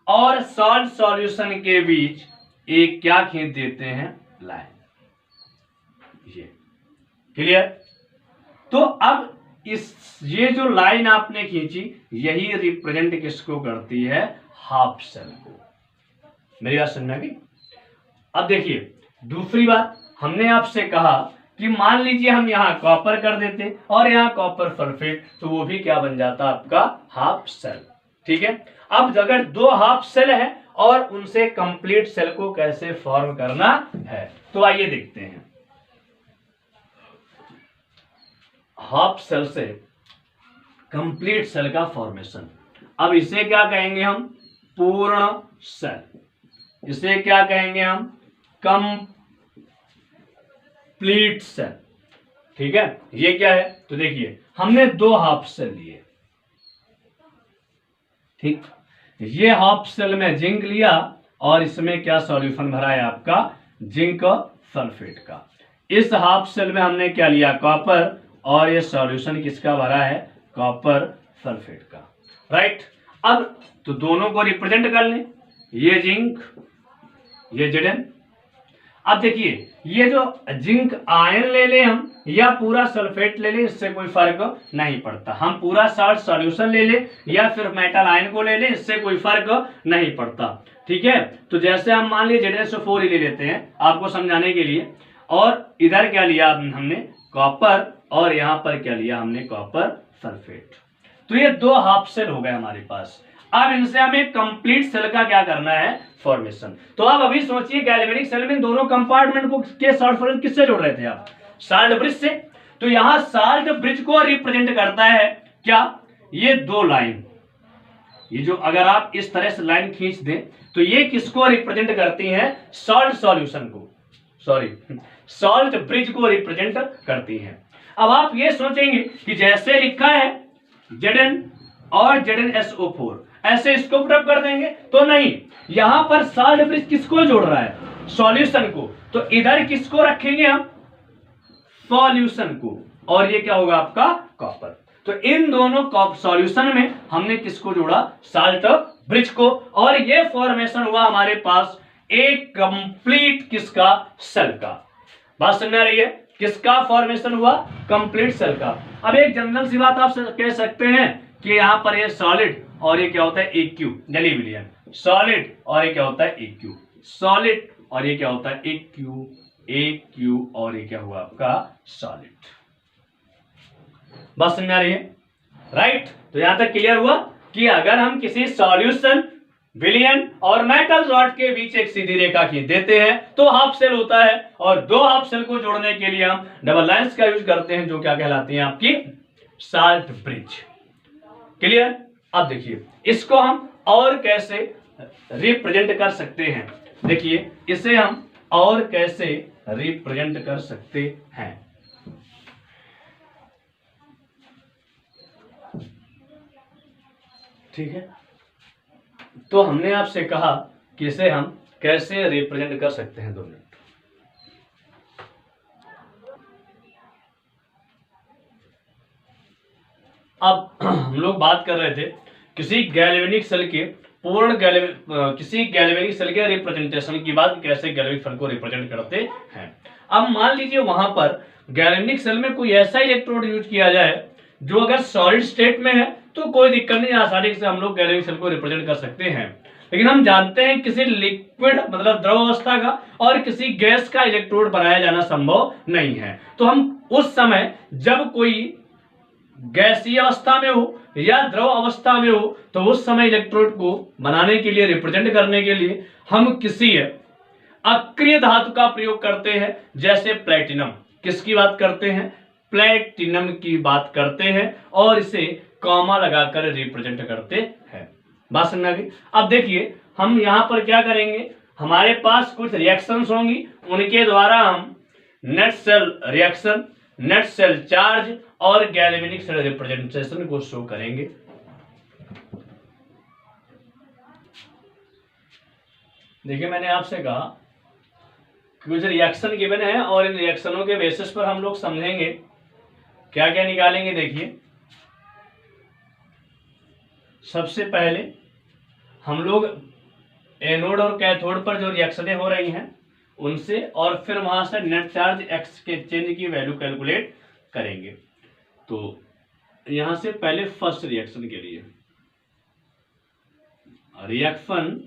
और सॉल्ट सॉल्यूशन के बीच एक क्या खींच देते हैं, लाइन। ये क्लियर। तो अब ये जो लाइन आपने खींची, यही रिप्रेजेंट किसको करती है, हाफ सेल को। मेरी बात समझ में आ गई। अब देखिए दूसरी बात, हमने आपसे कहा कि मान लीजिए हम यहां कॉपर कर देते और यहां कॉपर सल्फेट, तो वो भी क्या बन जाता आपका, हाफ सेल, ठीक है। अब अगर 2 हाफ सेल है और उनसे कंप्लीट सेल को कैसे फॉर्म करना है, तो आइए देखते हैं। हाफ सेल से कंप्लीट सेल का फॉर्मेशन। अब इसे क्या कहेंगे हम, पूर्ण सेल। इसे क्या कहेंगे हम, कंप्लीट सेल, ठीक है। ये क्या है, तो देखिए हमने 2 हाफ सेल लिए, ठीक। ये हाफ सेल में जिंक लिया और इसमें क्या सॉल्यूशन भरा है आपका, जिंक सल्फेट का। इस हाफ सेल में हमने क्या लिया, कॉपर, और ये सॉल्यूशन किसका भरा है, कॉपर सल्फेट का, राइट। अब तो दोनों को रिप्रेजेंट कर लें, ये जिंक, ये Zn। अब देखिए ये जो जिंक आयन ले लें हम या पूरा सल्फेट ले लें, इससे कोई फर्क नहीं पड़ता। हम पूरा सॉल्ट सॉल्यूशन ले लें या फिर मेटल आयन को ले लें, इससे कोई फर्क नहीं पड़ता, ठीक है। तो जैसे हम मान लीजिए ZnSO4 ही ले लेते हैं आपको समझाने के लिए, और इधर क्या लिया हमने, कॉपर, और यहां पर क्या लिया हमने, कॉपर सल्फेट। तो ये 2 हाफ सेल हो गए हमारे पास। अब इनसे हमें कंप्लीट सेल का क्या करना है, फॉर्मेशन। तो आप अभी सोचिए गैल्वेनिक सेल में दोनों कंपार्टमेंट को के सॉल्ट सॉल्यूशन किससे जोड़ रहे थे आप, साल्ट ब्रिज से। तो यहां साल्ट ब्रिज को रिप्रेजेंट करता है क्या, ये 2 लाइन। ये जो अगर आप इस तरह से लाइन खींच दें तो ये किसको रिप्रेजेंट करती हैं, सॉल्ट सॉल्यूशन को, सॉरी सॉल्ट ब्रिज को रिप्रेजेंट करती हैं। अब आप ये सोचेंगे कि जैसे लिखा है Zn और ZnSO4, ऐसे इसको पुट अप कर देंगे, तो नहीं, यहां पर सॉल्ट ब्रिज किसको जोड़ रहा है, सॉल्यूशन को। तो इधर किसको रखेंगे हम, सॉल्यूशन को, और ये क्या होगा आपका, कॉपर। तो इन दोनों सॉल्यूशन में हमने किसको जोड़ा, साल्ट ब्रिज को, और ये फॉर्मेशन हुआ हमारे पास एक कंप्लीट किसका, सेल का। बात समझ में आ रही है, किसका फॉर्मेशन हुआ, कंप्लीट सेल का। अब एक जनरल सी बात आप कह सकते हैं कि यहां पर ये सॉलिड और ये क्या होता है, एक क्यू, जली विलियन, सॉलिड और ये क्या होता है, एक क्यू, सॉलिड और ये क्या होता है, एक क्यू, और ये क्या हुआ आपका, सॉलिड। बात समझ में आ रही है, राइट। तो यहां तक क्लियर हुआ कि अगर हम किसी सॉल्यूशन, विलियन और मेटल रॉड के बीच एक सीधी रेखा खींच देते हैं तो हाफ सेल होता है, और 2 हाफ सेल को जोड़ने के लिए हम डबल लाइंस का यूज करते हैं, जो क्या कहलाती हैं आपकी, साल्ट ब्रिज। क्लियर। अब देखिए इसको हम और कैसे रिप्रेजेंट कर सकते हैं, देखिए इसे हम और कैसे रिप्रेजेंट कर सकते हैं। ठीक है, तो हमने आपसे कहा कि इसे हम कैसे रिप्रेजेंट कर सकते हैं। 2 मिनट। अब हम लोग बात कर रहे थे किसी गैल्वेनिक सेल के पूर्ण किसी गैल्वेनिक सेल के रिप्रेजेंटेशन की बात, कैसे गैल्वेनिक सेल को रिप्रेजेंट करते हैं। अब मान लीजिए वहां पर गैल्वेनिक सेल में कोई ऐसा इलेक्ट्रोड यूज किया जाए जो अगर सॉलिड स्टेट में है तो कोई दिक्कत नहीं, आसानी से हम लोग गैल्वेनिक सेल को रिप्रेजेंट कर सकते हैं। लेकिन हम जानते हैं किसी लिक्विड मतलब द्रव अवस्था का और किसी गैस का इलेक्ट्रोड बनाया जाना संभव नहीं है। तो हम उस समय जब कोई गैसीय अवस्था में हो या द्रव अवस्था में हो तो उस समय इलेक्ट्रोड को बनाने के लिए, रिप्रेजेंट करने के लिए हम किसी अक्रिय धातु का प्रयोग करते हैं, जैसे प्लेटिनम। किसकी बात करते हैं? प्लेटिनम की बात करते हैं और इसे कॉमा लगाकर रिप्रेजेंट करते हैं। बात समझ आ गई? अब देखिए हम यहां पर क्या करेंगे, हमारे पास कुछ रिएक्शंस होंगी, उनके द्वारा हम net cell reaction, net cell charge और गैल्वेनिक सेल रिप्रेजेंटेशन को शो करेंगे। देखिए मैंने आपसे कहा कुछ रिएक्शन गिवन है और इन रिएक्शनों के बेसिस पर हम लोग समझेंगे क्या क्या निकालेंगे। देखिए सबसे पहले हम लोग एनोड और कैथोड पर जो रिएक्शनें हो रही हैं उनसे, और फिर वहां से नेट चार्ज एक्स के चेंज की वैल्यू कैलकुलेट करेंगे। तो यहां से पहले फर्स्ट रिएक्शन के लिए, रिएक्शन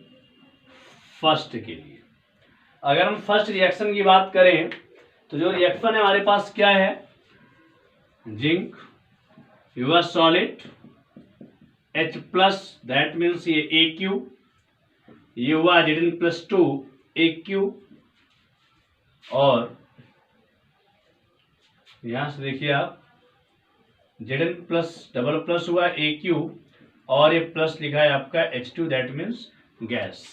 फर्स्ट के लिए अगर हम फर्स्ट रिएक्शन की बात करें तो जो रिएक्शन है हमारे पास क्या है, जिंक युवा solid H plus, that means ये AQ, ये हुआ Zn+2 AQ, और यहां से देखिए आप Zn प्लस डबल प्लस हुआ AQ और ये प्लस लिखा है आपका H2, दैट मीन्स गैस।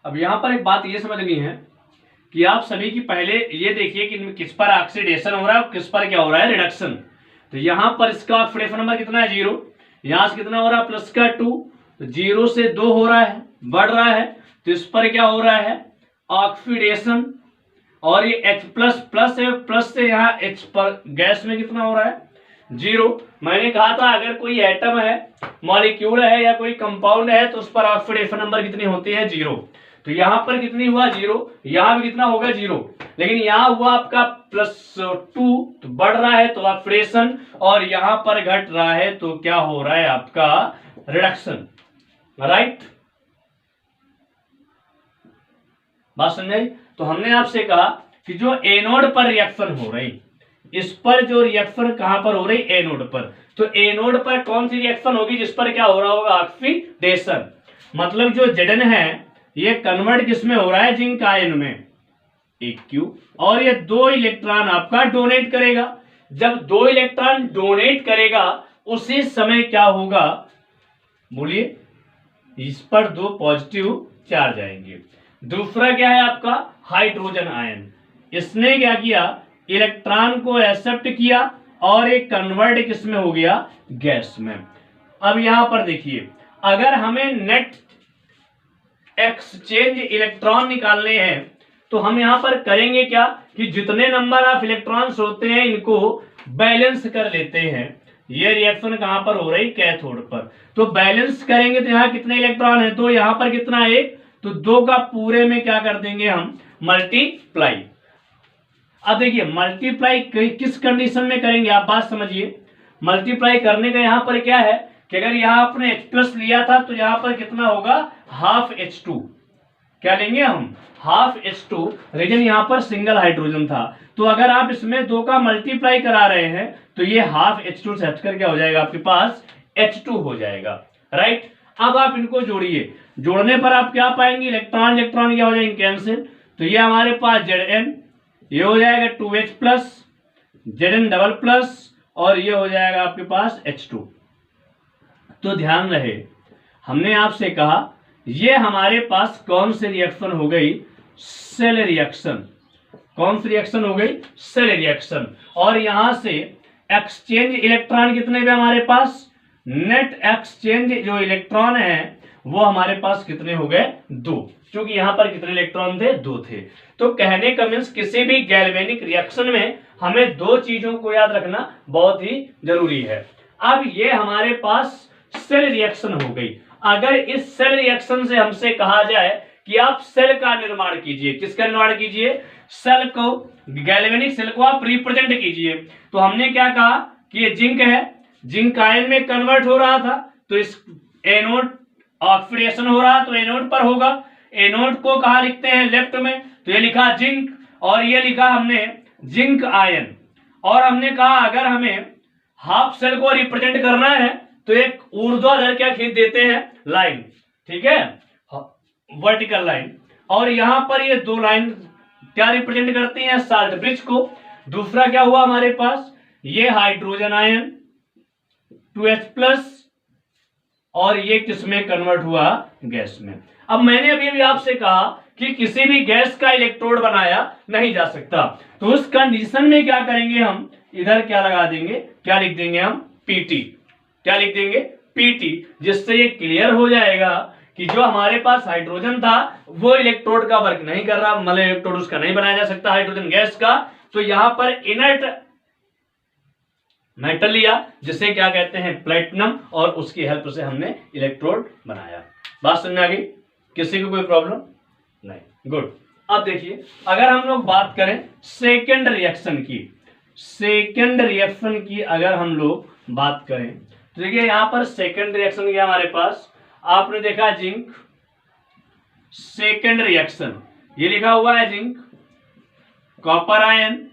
अब यहां पर एक बात ये समझनी है कि आप सभी की पहले ये देखिए कि किस पर ऑक्सीडेशन हो रहा है और किस पर क्या हो रहा है, रिडक्शन। तो यहां पर इसका ऑक्सीडेशन नंबर कितना है, 0। यहां से कितना हो रहा है, प्लस का 2, तो 0 से 2 हो रहा है, बढ़ रहा है। तो इस पर क्या हो रहा है, ऑक्सीडेशन। और ये H प्लस प्लस है, प्लस से यहाँ H पर गैस में कितना हो रहा है, 0। मैंने कहा था अगर कोई एटम है, मॉलिक्यूल है या कोई कंपाउंड है तो उस पर ऑक्सीडेशन नंबर कितनी होती है, 0। तो यहां पर कितनी हुआ, 0। यहां भी कितना होगा, 0। लेकिन यहां हुआ आपका +2, तो बढ़ रहा है तो ऑक्सीडेशन, और यहां पर घट रहा है तो क्या हो रहा है आपका, रिडक्शन। राइट, बात समझ? तो हमने आपसे कहा कि जो एनोड पर रिएक्शन हो रही, इस पर जो रिएक्शन कहां पर हो रही, एनोड पर। तो एनोड पर कौन सी रिएक्शन होगी जिस पर क्या हो रहा होगा, ऑक्सीडेशन। मतलब जो Zn है ये कन्वर्ट किसमें हो रहा है, जिंक आयन में, AQ, और ये 2 इलेक्ट्रॉन आपका डोनेट करेगा। जब 2 इलेक्ट्रॉन डोनेट करेगा उसी समय क्या होगा, बोलिए, इस पर 2 पॉजिटिव चार्ज आएंगे। दूसरा क्या है आपका, हाइड्रोजन आयन। इसने क्या किया, इलेक्ट्रॉन को एक्सेप्ट किया और एक कन्वर्ट किसमें हो गया, गैस में। अब यहां पर देखिए अगर हमें नेट एक्सचेंज इलेक्ट्रॉन निकालने हैं तो हम यहां पर करेंगे क्या कि जितने नंबर ऑफ इलेक्ट्रॉन्स होते हैं इनको बैलेंस कर लेते हैं। ये रिएक्शन कहां पर हो रही, कैथोड पर। तो बैलेंस करेंगे तो यहां कितने इलेक्ट्रॉन है, तो यहां पर कितना है, 1। तो 2 का पूरे में क्या कर देंगे हम, मल्टीप्लाई। अब देखिए मल्टीप्लाई किस कंडीशन में करेंगे, आप बात समझिए। मल्टीप्लाई करने का यहां पर क्या है कि अगर यहां आपने H प्लस लिया था तो यहां पर कितना होगा, हाफ H2। क्या लेंगे हम, हाफ H2। रीजन यहां पर सिंगल हाइड्रोजन था, तो अगर आप इसमें 2 का मल्टीप्लाई करा रहे हैं तो ये हाफ H2 से हटकर क्या हो जाएगा, आपके पास H2 हो जाएगा। राइट, अब आप इनको जोड़िए, जोड़ने पर आप क्या पाएंगे, इलेक्ट्रॉन इलेक्ट्रॉन क्या हो जाएंगे, कैंसिल। तो ये हमारे पास Zn, ये हो जाएगा 2H plus, Zn double plus, और ये हो जाएगा आपके पास H2। तो ध्यान रहे हमने आपसे कहा ये हमारे पास कौन सी रिएक्शन हो गई, सेल रिएक्शन। कौन सी रिएक्शन हो गई, सेल रिएक्शन। और यहां से एक्सचेंज इलेक्ट्रॉन कितने पे हमारे पास, नेट एक्सचेंज जो इलेक्ट्रॉन है वो हमारे पास कितने हो गए, 2। क्योंकि यहां पर कितने इलेक्ट्रॉन थे, 2 थे। तो कहने का मीन्स किसी भी गैल्वेनिक रिएक्शन में हमें 2 चीजों को याद रखना बहुत ही जरूरी है। अब ये हमारे पास सेल रिएक्शन हो गई। अगर इस सेल रिएक्शन से हमसे कहा जाए कि आप सेल का निर्माण कीजिए, किसका निर्माण कीजिए, सेल को, गैल्वेनिक सेल को आप रिप्रेजेंट कीजिए, तो हमने क्या कहा कि ये जिंक है, जिंक आयन में कन्वर्ट हो रहा था, तो इस एनोड ऑक्सीडेशन हो रहा तो एनोड पर होगा। एनोड को कहा लिखते हैं, लेफ्ट में, तो ये लिखा जिंक और ये लिखा हमने जिंक आयन। और हमने कहा अगर हमें हाफ सेल को रिप्रेजेंट करना है तो एक ऊर्ध्वाधर क्या खींच देते हैं, लाइन, ठीक है, वर्टिकल लाइन। और यहां पर ये दो लाइन क्या रिप्रेजेंट करती हैं, साल्ट ब्रिज को। दूसरा क्या हुआ हमारे पास, ये हाइड्रोजन आयन 2H+ और ये किसमें कन्वर्ट हुआ, गैस में। अब मैंने अभी आपसे कहा कि किसी भी गैस का इलेक्ट्रोड बनाया नहीं जा सकता, तो उस कंडीशन में क्या करेंगे हम, इधर क्या लगा देंगे, क्या लिख देंगे हम, पीटी। क्या लिख देंगे, पीटी, जिससे ये क्लियर हो जाएगा कि जो हमारे पास हाइड्रोजन था वो इलेक्ट्रोड का वर्क नहीं कर रहा, मतलब इलेक्ट्रोड उसका नहीं बनाया जा सकता हाइड्रोजन गैस का। तो यहां पर इनर्ट मेटल लिया जिसे क्या कहते हैं, प्लेटिनम, और उसकी हेल्प से हमने इलेक्ट्रोड बनाया। बात समझ में आ गई, किसी को कोई प्रॉब्लम नहीं, गुड। अब देखिए अगर हम लोग बात करें सेकेंड रिएक्शन की, सेकेंड रिएक्शन की अगर हम लोग बात करें तो देखिए यहां पर सेकेंड रिएक्शन क्या हमारे पास, आपने देखा जिंक, सेकेंड रिएक्शन ये लिखा हुआ है zinc, copper ion,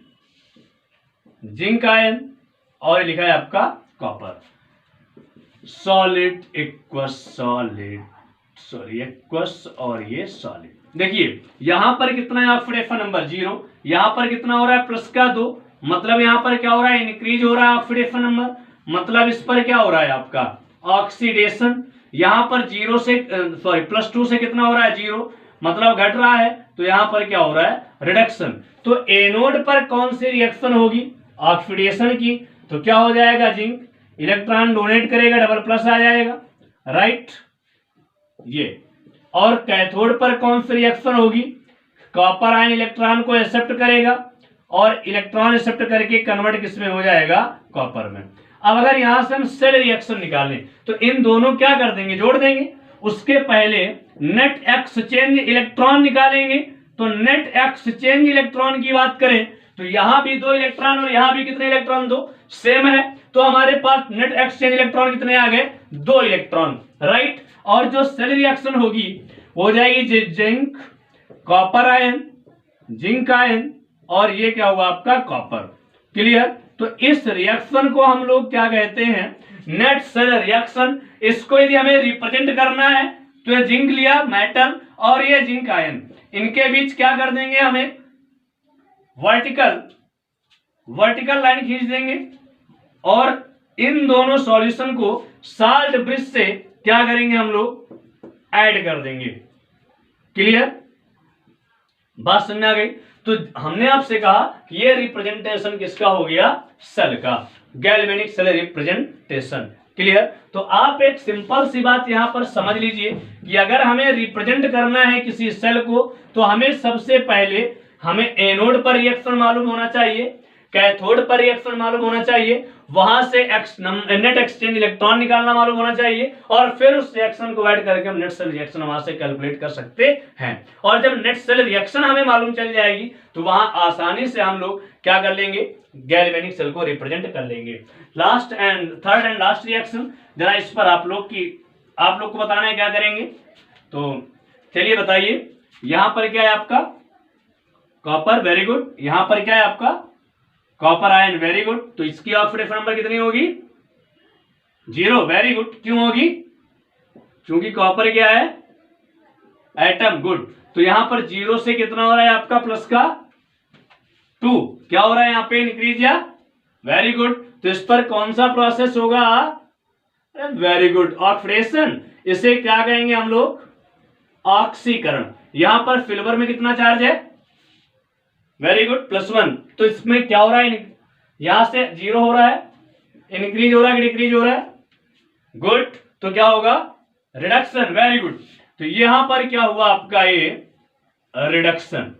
zinc ion, और लिखा है आपका copper, solid equals solid, sorry equals, और ये सॉलिड। देखिए यहां पर कितना है ऑक्सीडेशन नंबर 0, यहां पर कितना हो रहा है +2, मतलब यहां पर क्या हो रहा है, इंक्रीज हो रहा है ऑक्सीडेशन नंबर, मतलब इस पर क्या हो रहा है आपका ऑक्सीडेशन। यहां पर 0 से सॉरी +2 से कितना हो रहा है, 0, मतलब घट रहा है, तो यहां पर क्या हो रहा है, रिडक्शन। तो एनोड पर कौन सी रिएक्शन होगी, ऑक्सीडेशन की, तो क्या हो जाएगा, जिंक इलेक्ट्रॉन डोनेट करेगा, डबल+ आ जाएगा, राइट ये। और कैथोड पर कौन सी रिएक्शन होगी, कॉपर आयन इलेक्ट्रॉन को एक्सेप्ट करेगा और इलेक्ट्रॉन एक्सेप्ट करके कन्वर्ट किसमें हो जाएगा, कॉपर में। अब अगर यहां से हम सेल रिएक्शन निकालें तो इन दोनों क्या कर देंगे, जोड़ देंगे। उसके पहले नेट एक्सचेंज इलेक्ट्रॉन निकालेंगे, तो नेट एक्सचेंज इलेक्ट्रॉन की बात करें तो यहां भी 2 इलेक्ट्रॉन और यहां भी कितने इलेक्ट्रॉन, 2 सेम है, तो हमारे पास नेट एक्सचेंज इलेक्ट्रॉन कितने आ गए, 2 इलेक्ट्रॉन, राइट। और जो सेल रिएक्शन होगी हो जाएगी zinc, copper ion, zinc ion, और ये क्या हुआ आपका कॉपर, क्लियर। तो इस रिएक्शन को हम लोग क्या कहते हैं, नेट सेल रिएक्शन। इसको यदि हमें रिप्रेजेंट करना है तो ये जिंक लिया मेटल और ये जिंक आयन, इनके बीच क्या कर देंगे, हमें वर्टिकल लाइन खींच देंगे और इन दोनों सॉल्यूशन को साल्ट ब्रिज से क्या करेंगे, हम लोग ऐड कर देंगे, क्लियर, बात समझ में आ गई। तो हमने आपसे कहा कि ये रिप्रेजेंटेशन किसका हो गया, सेल का, गैल्वेनिक सेल रिप्रेजेंटेशन, क्लियर। तो आप एक सिंपल सी बात यहां पर समझ लीजिए कि अगर हमें रिप्रेजेंट करना है किसी सेल को तो हमें सबसे पहले हमें एनोड पर रिएक्शन मालूम होना चाहिए, कैथोड पर रिएक्शन मालूम होना चाहिए, वहां से नेट एक्सचेंज इलेक्ट्रॉन निकालना मालूम होना चाहिए, और फिर उस रिएक्शन को ऐड करके हम नेट सेल रिएक्शन वहां से कैलकुलेट कर सकते हैं। और जब नेट सेल रिएक्शन हमें मालूम चल जाएगी तो वहां आसानी से हम लोग क्या कर लेंगे, गैल्वेनिक सेल को रिप्रेजेंट कर लेंगे। Last and third and last reaction, जरा इस पर आप लोग को बताना है क्या करेंगे, तो चलिए बताइए। यहां पर क्या है आपका कॉपर, वेरी गुड। यहां पर क्या है आपका कॉपर आयन, वेरी गुड। तो इसकी ऑक्सीडेशन नंबर कितनी होगी, 0, वेरी गुड। क्यों होगी, क्योंकि कॉपर क्या है, एटम, गुड। तो यहां पर 0 से कितना हो रहा है आपका +2, क्या हो रहा है यहां पे, इंक्रीज या, वेरी गुड। तो इस पर कौन सा प्रोसेस होगा, वेरी गुड, ऑक्सीडेशन। इसे क्या कहेंगे हम लोग, ऑक्सीकरण। यहां पर सिल्वर में कितना चार्ज है, वेरी गुड, +1। तो इसमें क्या हो रहा है, यहां से 0 हो रहा है, इंक्रीज हो रहा है कि डिक्रीज हो रहा है, गुड। तो क्या होगा, रिडक्शन, वेरी गुड। तो यहां पर क्या हुआ आपका, ये रिडक्शन।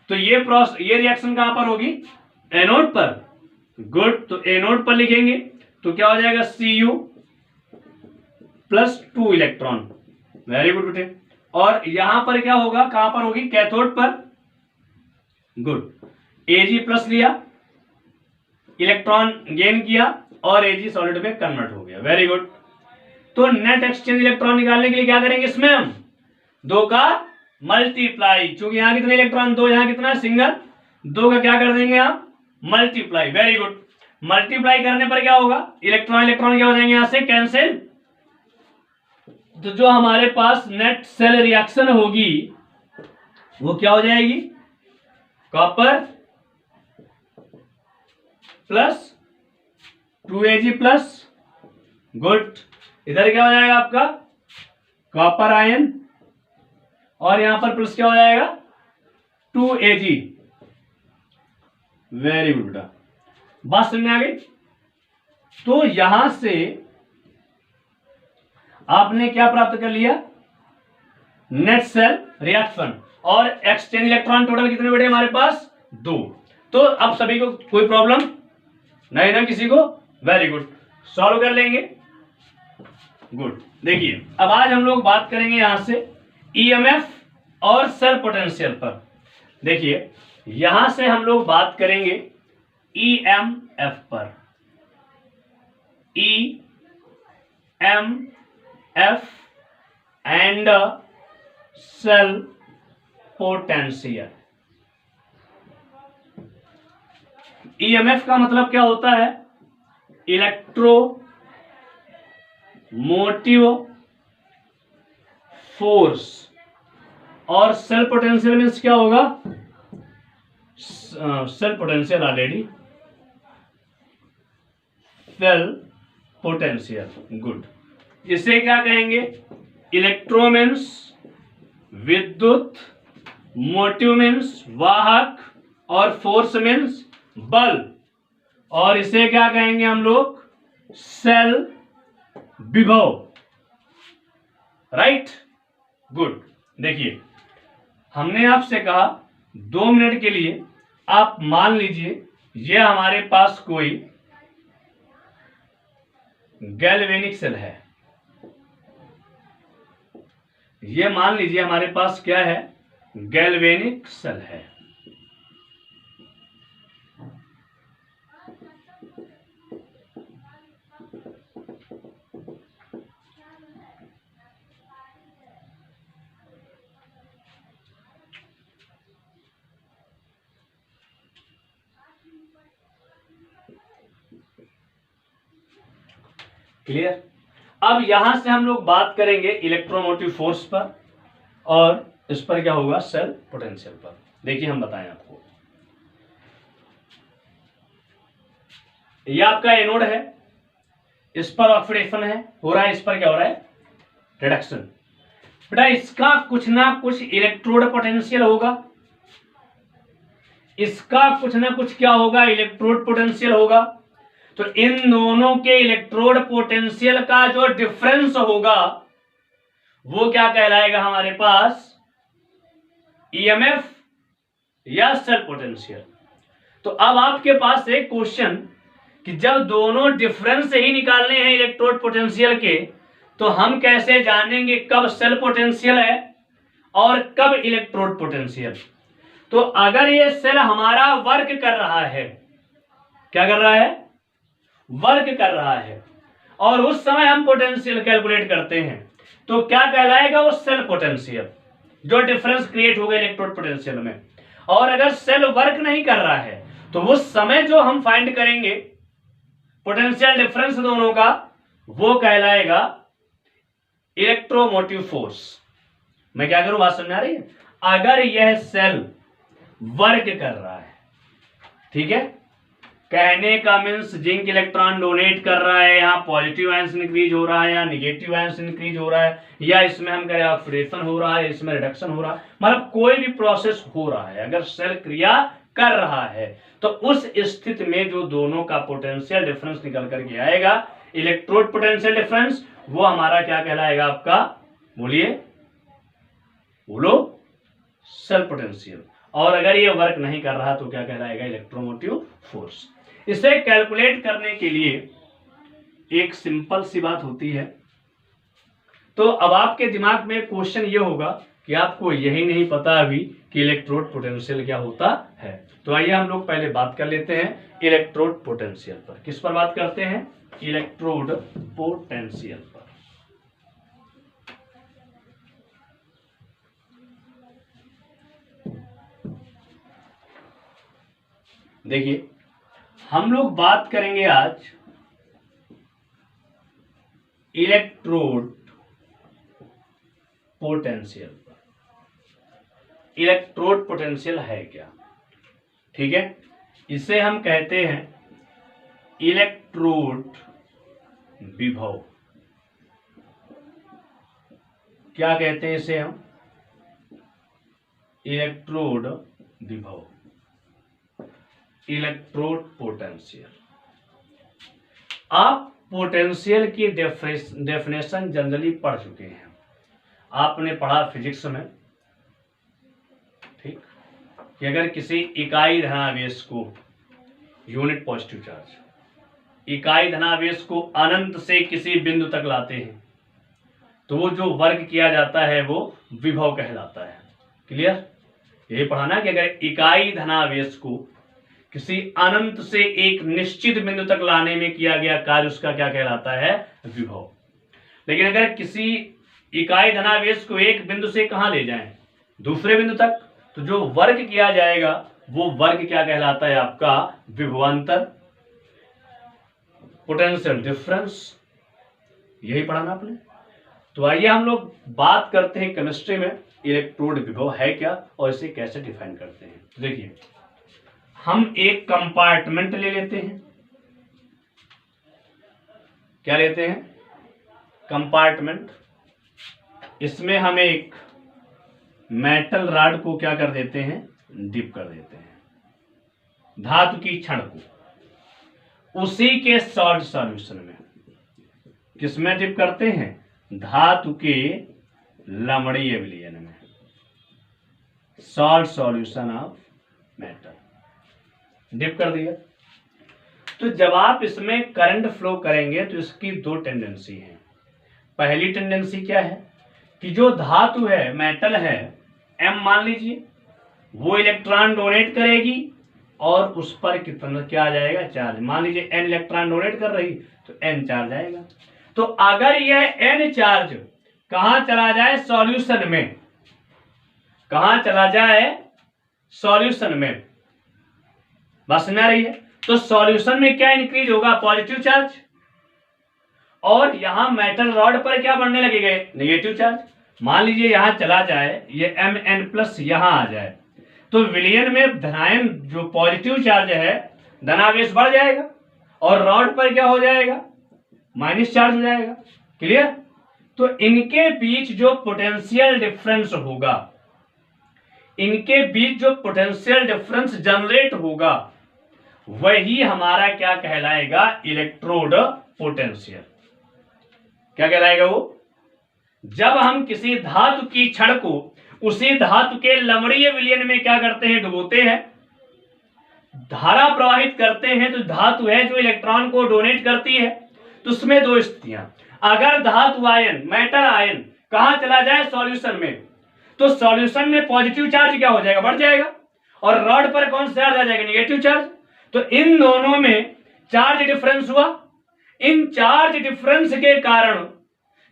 तो ये रिएक्शन कहां पर होगी, एनोड पर, गुड। तो एनोड पर लिखेंगे तो क्या हो जाएगा, Cu plus 2 electron. Very good बेटे। और यहां पर क्या होगा, कहां पर होगी, कैथोड पर। गुड। Ag प्लस लिया, इलेक्ट्रॉन गेन किया और Ag सॉलिड में कन्वर्ट हो गया। Very good. तो नेट एक्सचेंज इलेक्ट्रॉन निकालने के लिए क्या करेंगे, इसमें हम 2 का मल्टीप्लाई, क्योंकि यहां कितने इलेक्ट्रॉन, 2, यहां कितना सिंगल, 2 का क्या कर देंगे आप, मल्टीप्लाई। Very good. मल्टीप्लाई करने पर क्या होगा, इलेक्ट्रॉन इलेक्ट्रॉन क्या हो जाएंगे यहां से कैंसिल। तो जो हमारे पास नेट सेल रिएक्शन होगी वो क्या हो जाएगी, copper plus 2Ag plus, good, इधर क्या हो जाएगा आपका कॉपर आयन और यहां पर प्लस क्या हो जाएगा 2Ag। वेरी गुड बेटा, बात समझ में आ गई। तो यहां से आपने क्या प्राप्त कर लिया, नेट सेल रिएक्शन और एक्सचेंज इलेक्ट्रॉन टोटल कितने बेटे हमारे पास 2। तो अब सभी को कोई प्रॉब्लम नहीं ना किसी को, वेरी गुड, सॉल्व कर लेंगे। गुड। देखिए अब आज हम लोग बात करेंगे यहां से ईएमएफ और सेल पोटेंशियल पर। देखिए यहां से हम लोग बात करेंगे ईएमएफ पर, EMF and cell potential. EMF का मतलब क्या होता है, इलेक्ट्रो मोटिव फोर्स, और सेल पोटेंशियल मीन्स क्या होगा, cell potential already, cell potential. Good. इसे क्या कहेंगे, इलेक्ट्रो मीन्स विद्युत, मोटिव मीन्स वाहक और फोर्स मीन्स बल, और इसे क्या कहेंगे हम लोग, सेल विभव। Right, good. देखिए हमने आपसे कहा 2 मिनट के लिए आप मान लीजिए ये हमारे पास कोई गैल्वेनिक सेल है, ये मान लीजिए हमारे पास क्या है, गैल्वेनिक सेल है। क्लियर। अब यहां से हम लोग बात करेंगे इलेक्ट्रोमोटिव फोर्स पर और इस पर क्या होगा, सेल पोटेंशियल पर। देखिए हम बताएं आपको, यह आपका एनोड है, इस पर ऑक्सीडेशन है हो रहा है, इस पर क्या हो रहा है, रिडक्शन। बेटा इसका कुछ ना कुछ इलेक्ट्रोड पोटेंशियल होगा, इसका कुछ ना कुछ क्या होगा, इलेक्ट्रोड पोटेंशियल होगा। तो इन दोनों के इलेक्ट्रोड पोटेंशियल का जो डिफरेंस होगा वो क्या कहलाएगा हमारे पास, ईएमएफ या सेल पोटेंशियल। तो अब आपके पास एक क्वेश्चन कि जब दोनों डिफरेंस ही निकालने हैं इलेक्ट्रोड पोटेंशियल के, तो हम कैसे जानेंगे कब सेल पोटेंशियल है और कब इलेक्ट्रोड पोटेंशियल। तो अगर ये सेल हमारा वर्क कर रहा है, क्या कर रहा है, वर्क कर रहा है, और उस समय हम पोटेंशियल कैलकुलेट करते हैं, तो क्या कहलाएगा वो सेल पोटेंशियल, जो डिफरेंस क्रिएट होगा इलेक्ट्रोड पोटेंशियल में। और अगर सेल वर्क नहीं कर रहा है तो उस समय जो हम फाइंड करेंगे पोटेंशियल डिफरेंस दोनों का, वो कहलाएगा इलेक्ट्रोमोटिव फोर्स। मैं क्या करूं, बात समझ आ रही है। अगर यह सेल वर्क कर रहा है, ठीक है, कहने का मीन्स जिंक इलेक्ट्रॉन डोनेट कर रहा है, यहाँ पॉजिटिव आयंस इंक्रीज हो रहा है या निगेटिव आयंस इंक्रीज हो रहा है, या इसमें हम कह रहे हैं ऑक्सीडेशन हो रहा है, इसमें रिडक्शन हो रहा है, मतलब कोई भी प्रोसेस हो रहा है, अगर सेल क्रिया कर रहा है, तो उस स्थिति में जो दोनों का पोटेंशियल डिफरेंस निकल करके आएगा, इलेक्ट्रोड पोटेंशियल डिफरेंस, वो हमारा क्या कहलाएगा आपका, बोलिए, बोलो, सेल पोटेंशियल। और अगर ये वर्क नहीं कर रहा तो क्या कहलाएगा, इलेक्ट्रोमोटिव फोर्स। इसे कैलकुलेट करने के लिए एक सिंपल सी बात होती है, तो अब आपके दिमाग में क्वेश्चन ये होगा कि आपको यही नहीं पता अभी कि इलेक्ट्रोड पोटेंशियल क्या होता है। तो आइए हम लोग पहले बात कर लेते हैं इलेक्ट्रोड पोटेंशियल पर। किस पर बात करते हैं? इलेक्ट्रोड पोटेंशियल पर। देखिए, हम लोग बात करेंगे आज इलेक्ट्रोड पोटेंशियल पर। इलेक्ट्रोड पोटेंशियल है क्या? ठीक है, इसे हम कहते हैं इलेक्ट्रोड विभव। क्या कहते हैं इसे हम? इलेक्ट्रोड विभव, इलेक्ट्रोड पोटेंशियल। आप पोटेंशियल की डेफिनेशन जनरली पढ़ चुके हैं, आपने पढ़ा फिजिक्स में, ठीक, कि अगर किसी इकाई धनावेश को, यूनिट पॉजिटिव चार्ज, इकाई धनावेश को अनंत से किसी बिंदु तक लाते हैं तो वो जो वर्ग किया जाता है वो विभव कहलाता है। क्लियर? यही पढ़ाना कि अगर इकाई धनावेश को किसी अनंत से एक निश्चित बिंदु तक लाने में किया गया कार्य उसका क्या कहलाता है? विभव। लेकिन अगर किसी इकाई धनावेश को एक बिंदु से कहां ले जाएं? दूसरे बिंदु तक, तो जो वर्ग किया जाएगा वो वर्ग क्या कहलाता है? आपका विभवांतर, पोटेंशियल डिफरेंस। यही पढ़ाना आपने। तो आइए हम लोग बात करते हैं केमिस्ट्री में इलेक्ट्रोड विभव है क्या और इसे कैसे डिफाइन करते हैं। देखिए, हम एक कंपार्टमेंट ले लेते हैं। क्या लेते हैं? कंपार्टमेंट। इसमें हम एक मेटल रॉड को क्या कर देते हैं? डिप कर देते हैं, धातु की छड़ को। उसी के सॉल्ट सॉल्यूशन में, किसमें डिप करते हैं? धातु के लवणीय विलयन में, salt solution of metal, dip कर दिया। तो जब आप इसमें करंट फ्लो करेंगे तो इसकी दो टेंडेंसी हैं। पहली टेंडेंसी क्या है कि जो धातु है, मेटल है, M मान लीजिए, वो इलेक्ट्रॉन डोनेट करेगी और उस पर कितना क्या आ जाएगा? चार्ज। मान लीजिए N इलेक्ट्रॉन डोनेट कर रही तो N चार्ज आएगा। तो अगर यह N चार्ज कहां चला जाए? सॉल्यूशन में। कहां चला जाए? सॉल्यूशन में। बस में आ रही है? तो सॉल्यूशन में क्या इंक्रीज होगा? Positive charge. और यहां मेटल रॉड पर क्या बढ़ने लगेगा? Negative charge. मान लीजिए यहां चला जाए, ये Mn+ यहां आ जाए, तो विलयन में धनायन जो पॉजिटिव चार्ज है, धनावेश बढ़ जाएगा और रॉड पर क्या हो जाएगा? माइनस चार्ज हो जाएगा। क्लियर? तो इनके बीच जो पोटेंशियल डिफरेंस होगा, इनके बीच जो पोटेंशियल डिफरेंस जनरेट होगा, वही हमारा क्या कहलाएगा? Electrode potential. क्या कहलाएगा वो? जब हम किसी धातु की छड़ को उसी धातु के लवणीय विलयन में क्या करते हैं? डुबोते हैं, धारा प्रवाहित करते हैं, तो धातु है जो इलेक्ट्रॉन को डोनेट करती है। तो उसमें दो स्थितियां, अगर धातु आयन, मेटल आयन कहां चला जाए? सॉल्यूशन में, तो सॉल्यूशन में पॉजिटिव चार्ज क्या हो जाएगा? बढ़ जाएगा। और रॉड पर कौन सा चार्ज आ जाएगा? Negative charge. तो इन दोनों में चार्ज डिफरेंस हुआ। इन चार्ज डिफरेंस के कारण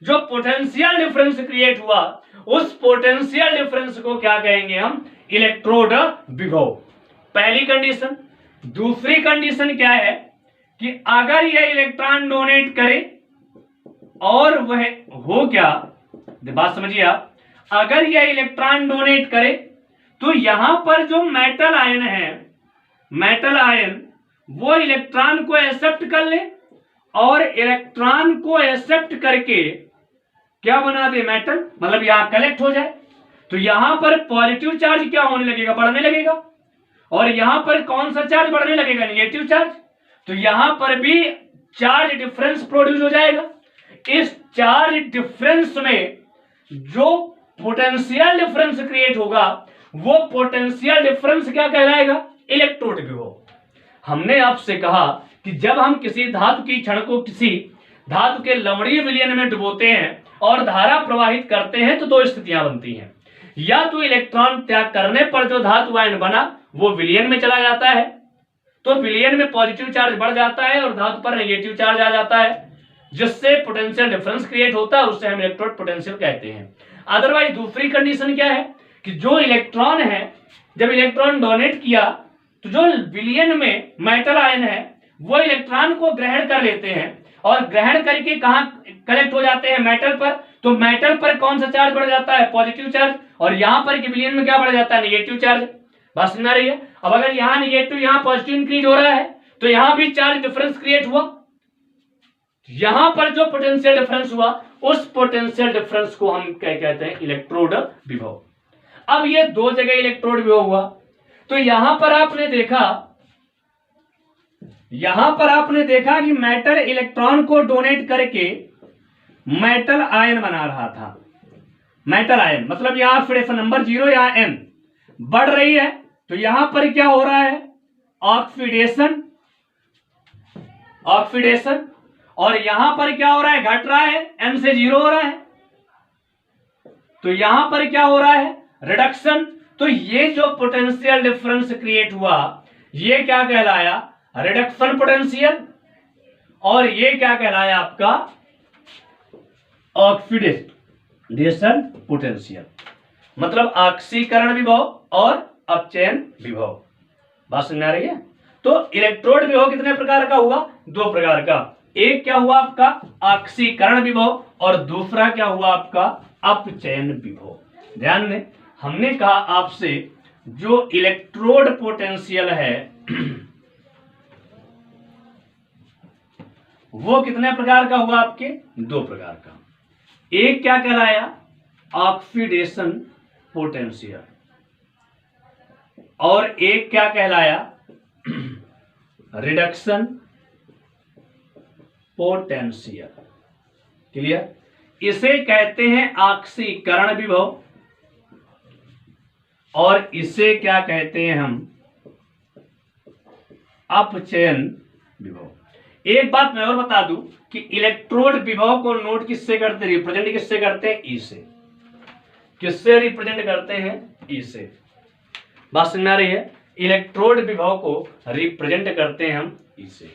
जो पोटेंशियल डिफरेंस क्रिएट हुआ, उस पोटेंशियल डिफरेंस को क्या कहेंगे हम? इलेक्ट्रोड विभव। पहली कंडीशन। दूसरी कंडीशन क्या है कि अगर यह इलेक्ट्रॉन डोनेट करे और वह हो क्या, बात समझिए आप, अगर यह इलेक्ट्रॉन डोनेट करे तो यहां पर जो मेटल आयन है, मेटल आयन वो इलेक्ट्रॉन को एक्सेप्ट कर ले और इलेक्ट्रॉन को एक्सेप्ट करके क्या बना दे? मेटल, मतलब यहां कलेक्ट हो जाए। तो यहां पर पॉजिटिव चार्ज क्या होने लगेगा? बढ़ने लगेगा। और यहां पर कौन सा चार्ज बढ़ने लगेगा? Negative charge. तो यहां पर भी चार्ज डिफरेंस प्रोड्यूस हो जाएगा। इस चार्ज डिफरेंस में जो पोटेंशियल डिफरेंस क्रिएट होगा, वो पोटेंशियल डिफरेंस क्या कहलाएगा? इलेक्ट्रोड विभव। हमने आपसे कहा कि जब हम किसी धातु की छड़ को किसी धातु के लवणीय विलयन में डुबोते हैं और धारा प्रवाहित करते हैं तो दो स्थितियां बनती हैं, या तो इलेक्ट्रॉन त्याग करने पर जो धातु आयन बना वो विलयन में चला जाता है, तो विलयन में पॉजिटिव चार्ज बढ़ जाता है और धातु पर नेगेटिव चार्ज आ जाता है, जिससे पोटेंशियल डिफरेंस क्रिएट होता है, उससे हम इलेक्ट्रोड पोटेंशियल कहते हैं। अदरवाइज दूसरी कंडीशन क्या है कि जो इलेक्ट्रॉन है, जब इलेक्ट्रॉन डोनेट किया तो जो विलयन में मेटल आयन है वो इलेक्ट्रॉन को ग्रहण कर लेते हैं और ग्रहण करके कहां कलेक्ट हो जाते हैं, मेटल पर, तो मेटल पर कौन सा चार्ज बढ़ जाता है, पॉजिटिव चार्ज, और यहां पर विलयन में क्या बढ़ जाता है, नेगेटिव चार्ज। बात समझ आ रही है? अब अगर यहां नेगेटिव यहां पॉजिटिव इंक्रीज हो रहा है तो यहां भी चार्ज डिफरेंस क्रिएट हुआ, यहां पर जो पोटेंशियल डिफरेंस हुआ उस पोटेंशियल डिफरेंस को हम क्या कहते हैं, इलेक्ट्रोड विभव। अब ये दो जगह इलेक्ट्रोड विभव हुआ, तो यहां पर आपने देखा कि मेटल इलेक्ट्रॉन को डोनेट करके मेटल आयन बना रहा था। मेटल आयन मतलब यहां ऑक्सीडेशन नंबर 0 या m बढ़ रही है, तो यहां पर क्या हो रहा है, ऑक्सीडेशन, और यहां पर क्या हो रहा है, घट रहा है, m से 0 हो रहा है, तो यहां पर क्या हो रहा है, रिडक्शन। तो ये जो पोटेंशियल डिफरेंस क्रिएट हुआ ये क्या कहलाया, रिडक्शन पोटेंशियल, और ये क्या कहलाया आपका, ऑक्सीडेशन पोटेंशियल, मतलब ऑक्सीकरण विभव और अपचयन विभव। बात समझ आ रही है? तो इलेक्ट्रोड विभव कितने प्रकार का हुआ, दो प्रकार का, एक क्या हुआ आपका ऑक्सीकरण विभव और दूसरा क्या हुआ आपका अपचयन विभव। ध्यान दें, हमने कहा आपसे जो इलेक्ट्रोड पोटेंशियल है वो कितने प्रकार का हुआ आपके, दो प्रकार का। एक क्या कहलाया, ऑक्सीडेशन पोटेंशियल, और एक क्या कहलाया, रिडक्शन पोटेंशियल। क्लियर? इसे कहते हैं ऑक्सीकरण विभव और इसे क्या कहते हैं हम, अपचयन विभव। एक बात मैं और बता दूं कि इलेक्ट्रोड विभव को नोट किससे करते, रिप्रेजेंट किससे करते हैं, ई से। किससे रिप्रेजेंट करते हैं, ई से। बात समझ में आ रही है? इलेक्ट्रोड विभव को रिप्रेजेंट करते हैं हम ई से,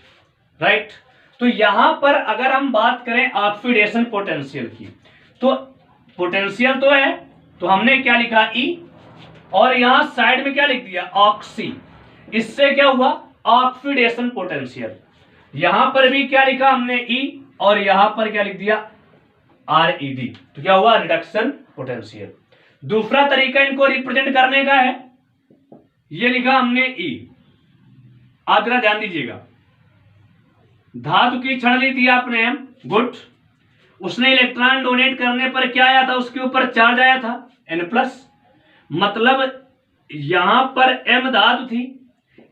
राइट। तो यहां पर अगर हम बात करें ऑक्सीडेशन पोटेंशियल की, तो पोटेंशियल तो है, तो हमने क्या लिखा, ई, और यहां साइड में क्या लिख दिया, ऑक्सी। इससे क्या हुआ, ऑक्सीडेशन पोटेंशियल। यहां पर भी क्या लिखा हमने, ई, और यहां पर क्या लिख दिया, RED, तो क्या हुआ, रिडक्शन पोटेंशियल। दूसरा तरीका इनको रिप्रेजेंट करने का है, ये लिखा हमने ई। आप जरा ध्यान दीजिएगा, धातु की छड़ ली थी आपने m, गुड, उसने इलेक्ट्रॉन डोनेट करने पर क्या आया था, उसके ऊपर चार्ज आया था N+, मतलब यहां पर m धातु थी,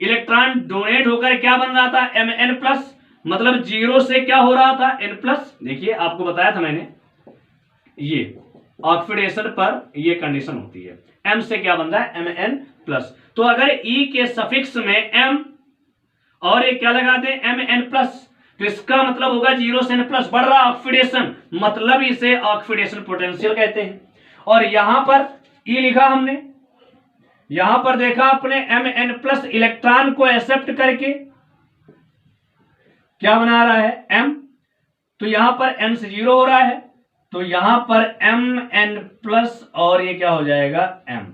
इलेक्ट्रॉन डोनेट होकर क्या बन रहा था, Mn+, मतलब 0 से क्या हो रहा था, N+। देखिए आपको बताया था मैंने, ये ऑक्सीडेशन पर ये कंडीशन होती है, m से क्या बन रहा है, Mn+। तो अगर E के सफिक्स में m और ये क्या लगा दें, Mn+, तो इसका मतलब होगा 0 से N+ बढ़ रहा ऑक्सीडेशन, मतलब इसे ऑक्सीडेशन पोटेंशियल कहते हैं। और यहां पर E लिखा हमने, यहां पर देखा आपने Mn+ इलेक्ट्रॉन को एक्सेप्ट करके क्या बना रहा है, M, तो यहां पर M से 0 हो रहा है, तो यहां पर Mn+ और ये क्या हो जाएगा, M,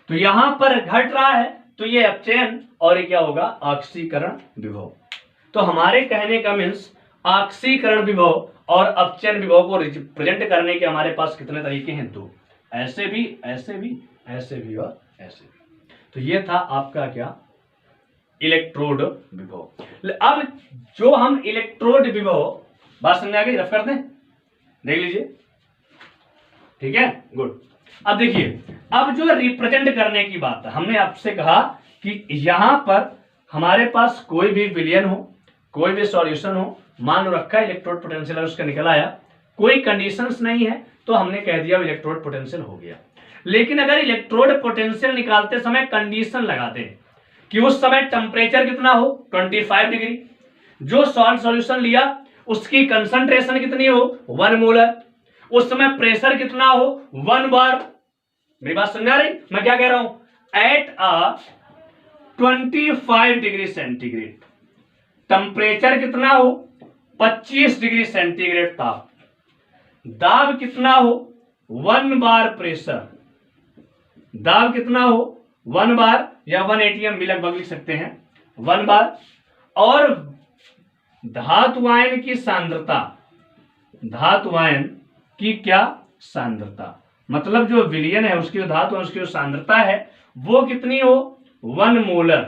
तो यहां पर घट रहा है, तो ये अपचयन, और ये क्या होगा, ऑक्सीकरण विभव। तो हमारे कहने का मीन्स ऑक्सीकरण विभव और अपचयन विभव को रिप्रेजेंट करने के हमारे पास कितने तरीके हैं, दो, ऐसे भी, ऐसे भी, ऐसे भी और ऐसे भी। तो ये था आपका क्या, इलेक्ट्रोड विभव। अब जो हम इलेक्ट्रोड विभव, बात समझ आ गई, रफ कर दें, देख लीजिए, ठीक है, गुड। अब देखिए, अब जो रिप्रेजेंट करने की बात है, हमने आपसे कहा कि यहां पर हमारे पास कोई भी विलयन हो, कोई भी सॉल्यूशन हो, मान रखा इलेक्ट्रोड पोटेंशियल उसका निकल आया, कोई कंडीशंस नहीं है, तो हमने कह दिया इलेक्ट्रोड पोटेंशियल हो गया। लेकिन अगर इलेक्ट्रोड पोटेंशियल निकालते समय कंडीशन लगाते हैं कि उस समय टेम्परेचर कितना हो, 25 डिग्री, जो सॉल्ट सॉल्यूशन लिया उसकी कंसंट्रेशन कितनी हो, 1 मोलर, उस समय प्रेशर कितना हो 1 बार। मेरी बात समझा रही, मैं क्या कह रहा हूं, at a 25 degree centigrade temperature कितना हो 25 डिग्री सेंटीग्रेड ताप, दाब कितना हो 1 बार प्रेशर, दाब कितना हो 1 बार या 1 atm भी लगभग लिख सकते हैं 1 बार, और धातु आयन की सांद्रता, धातु आयन की क्या सांद्रता, मतलब जो विलयन है उसकी जो धातु है उसकी जो सांद्रता है वो कितनी हो 1 मोलर,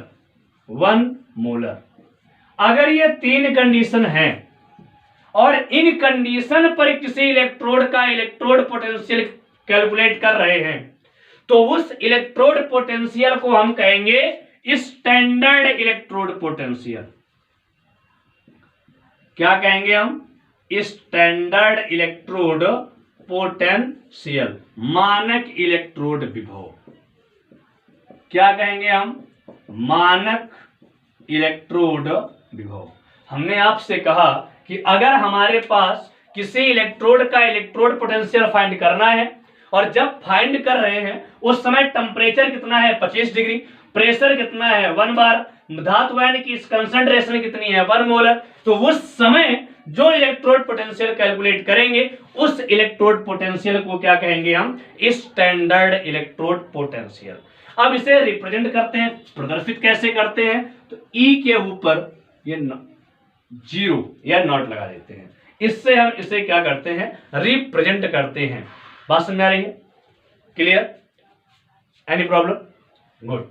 1 मोलर। अगर ये 3 कंडीशन है और इन कंडीशन पर किसी इलेक्ट्रोड का इलेक्ट्रोड पोटेंशियल कैलकुलेट कर रहे हैं तो उस इलेक्ट्रोड पोटेंशियल को हम कहेंगे स्टैंडर्ड इलेक्ट्रोड पोटेंशियल। क्या कहेंगे हम, स्टैंडर्ड इलेक्ट्रोड पोटेंशियल, मानक इलेक्ट्रोड विभव। क्या कहेंगे हम, मानक इलेक्ट्रोड विभव। हमने आपसे कहा कि अगर हमारे पास किसी इलेक्ट्रोड का इलेक्ट्रोड पोटेंशियल फाइंड करना है और जब फाइंड कर रहे हैं उस समय टेम्परेचर कितना है 25 डिग्री, प्रेशर कितना है 1 बार, धातु आयन की कंसंट्रेशन कितनी है 1 मोलर, तो उस समय जो इलेक्ट्रोड पोटेंशियल कैलकुलेट करेंगे उस इलेक्ट्रोड पोटेंशियल को क्या कहेंगे हम, स्टैंडर्ड इलेक्ट्रोड पोटेंशियल। अब इसे रिप्रेजेंट करते हैं, प्रदर्शित कैसे करते हैं, तो ई के ऊपर ये 0 या नॉट लगा देते हैं, इससे हम इसे क्या करते हैं, रिप्रेजेंट करते हैं। बात समझ आ रही है, क्लियर, एनी प्रॉब्लम, गुड।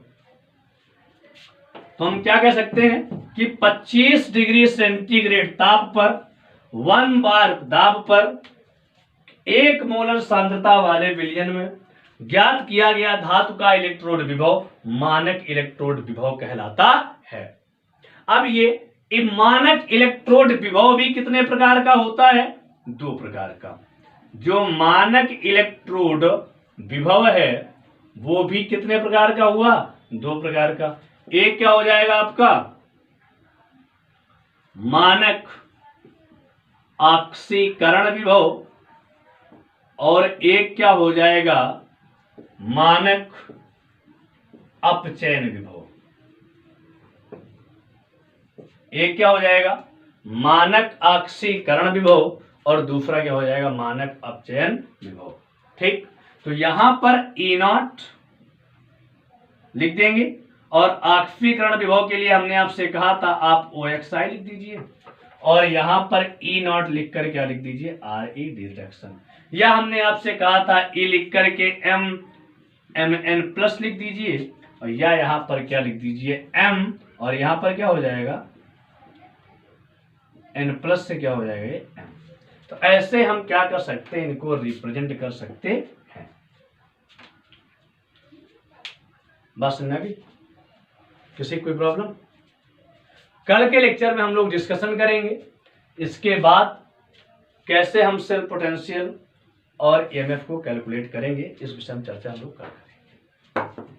तो हम क्या कह सकते हैं कि 25 डिग्री सेंटीग्रेड ताप पर 1 बार दाब पर 1 मोलर सांद्रता वाले विलयन में ज्ञात किया गया धातु का इलेक्ट्रोड विभव मानक इलेक्ट्रोड विभव कहलाता है। अब ये मानक इलेक्ट्रोड विभव भी कितने प्रकार का होता है, 2 प्रकार का। जो मानक इलेक्ट्रोड विभव है वो भी कितने प्रकार का हुआ, 2 प्रकार का। एक क्या हो जाएगा आपका मानक ऑक्सीकरण विभव और एक क्या हो जाएगा मानक अपचयन विभव। एक क्या हो जाएगा मानक ऑक्सीकरण विभव और दूसरा क्या हो जाएगा मानक अपचयन विभव। ठीक, तो यहां पर E0 लिख देंगे और ऑक्सीकरण विभव के लिए हमने आपसे कहा था आप OXI लिख दीजिए और यहां पर E0 लिख कर क्या लिख दीजिए RE डिडक्शन, या हमने आपसे कहा था E लिख करके MN प्लस लिख दीजिए और या यहां पर क्या लिख दीजिए M और यहां पर क्या हो जाएगा N प्लस से क्या हो जाएगा M। तो ऐसे हम क्या कर सकते हैं, इनको रिप्रेजेंट कर सकते हैं। बात समझ आ गई, किसी कोई प्रॉब्लम? कल के लेक्चर में हम लोग डिस्कशन करेंगे इसके बाद कैसे हम सेल्फ पोटेंशियल और EMF को कैलकुलेट करेंगे, इस विषय में चर्चा हम लोग करेंगे।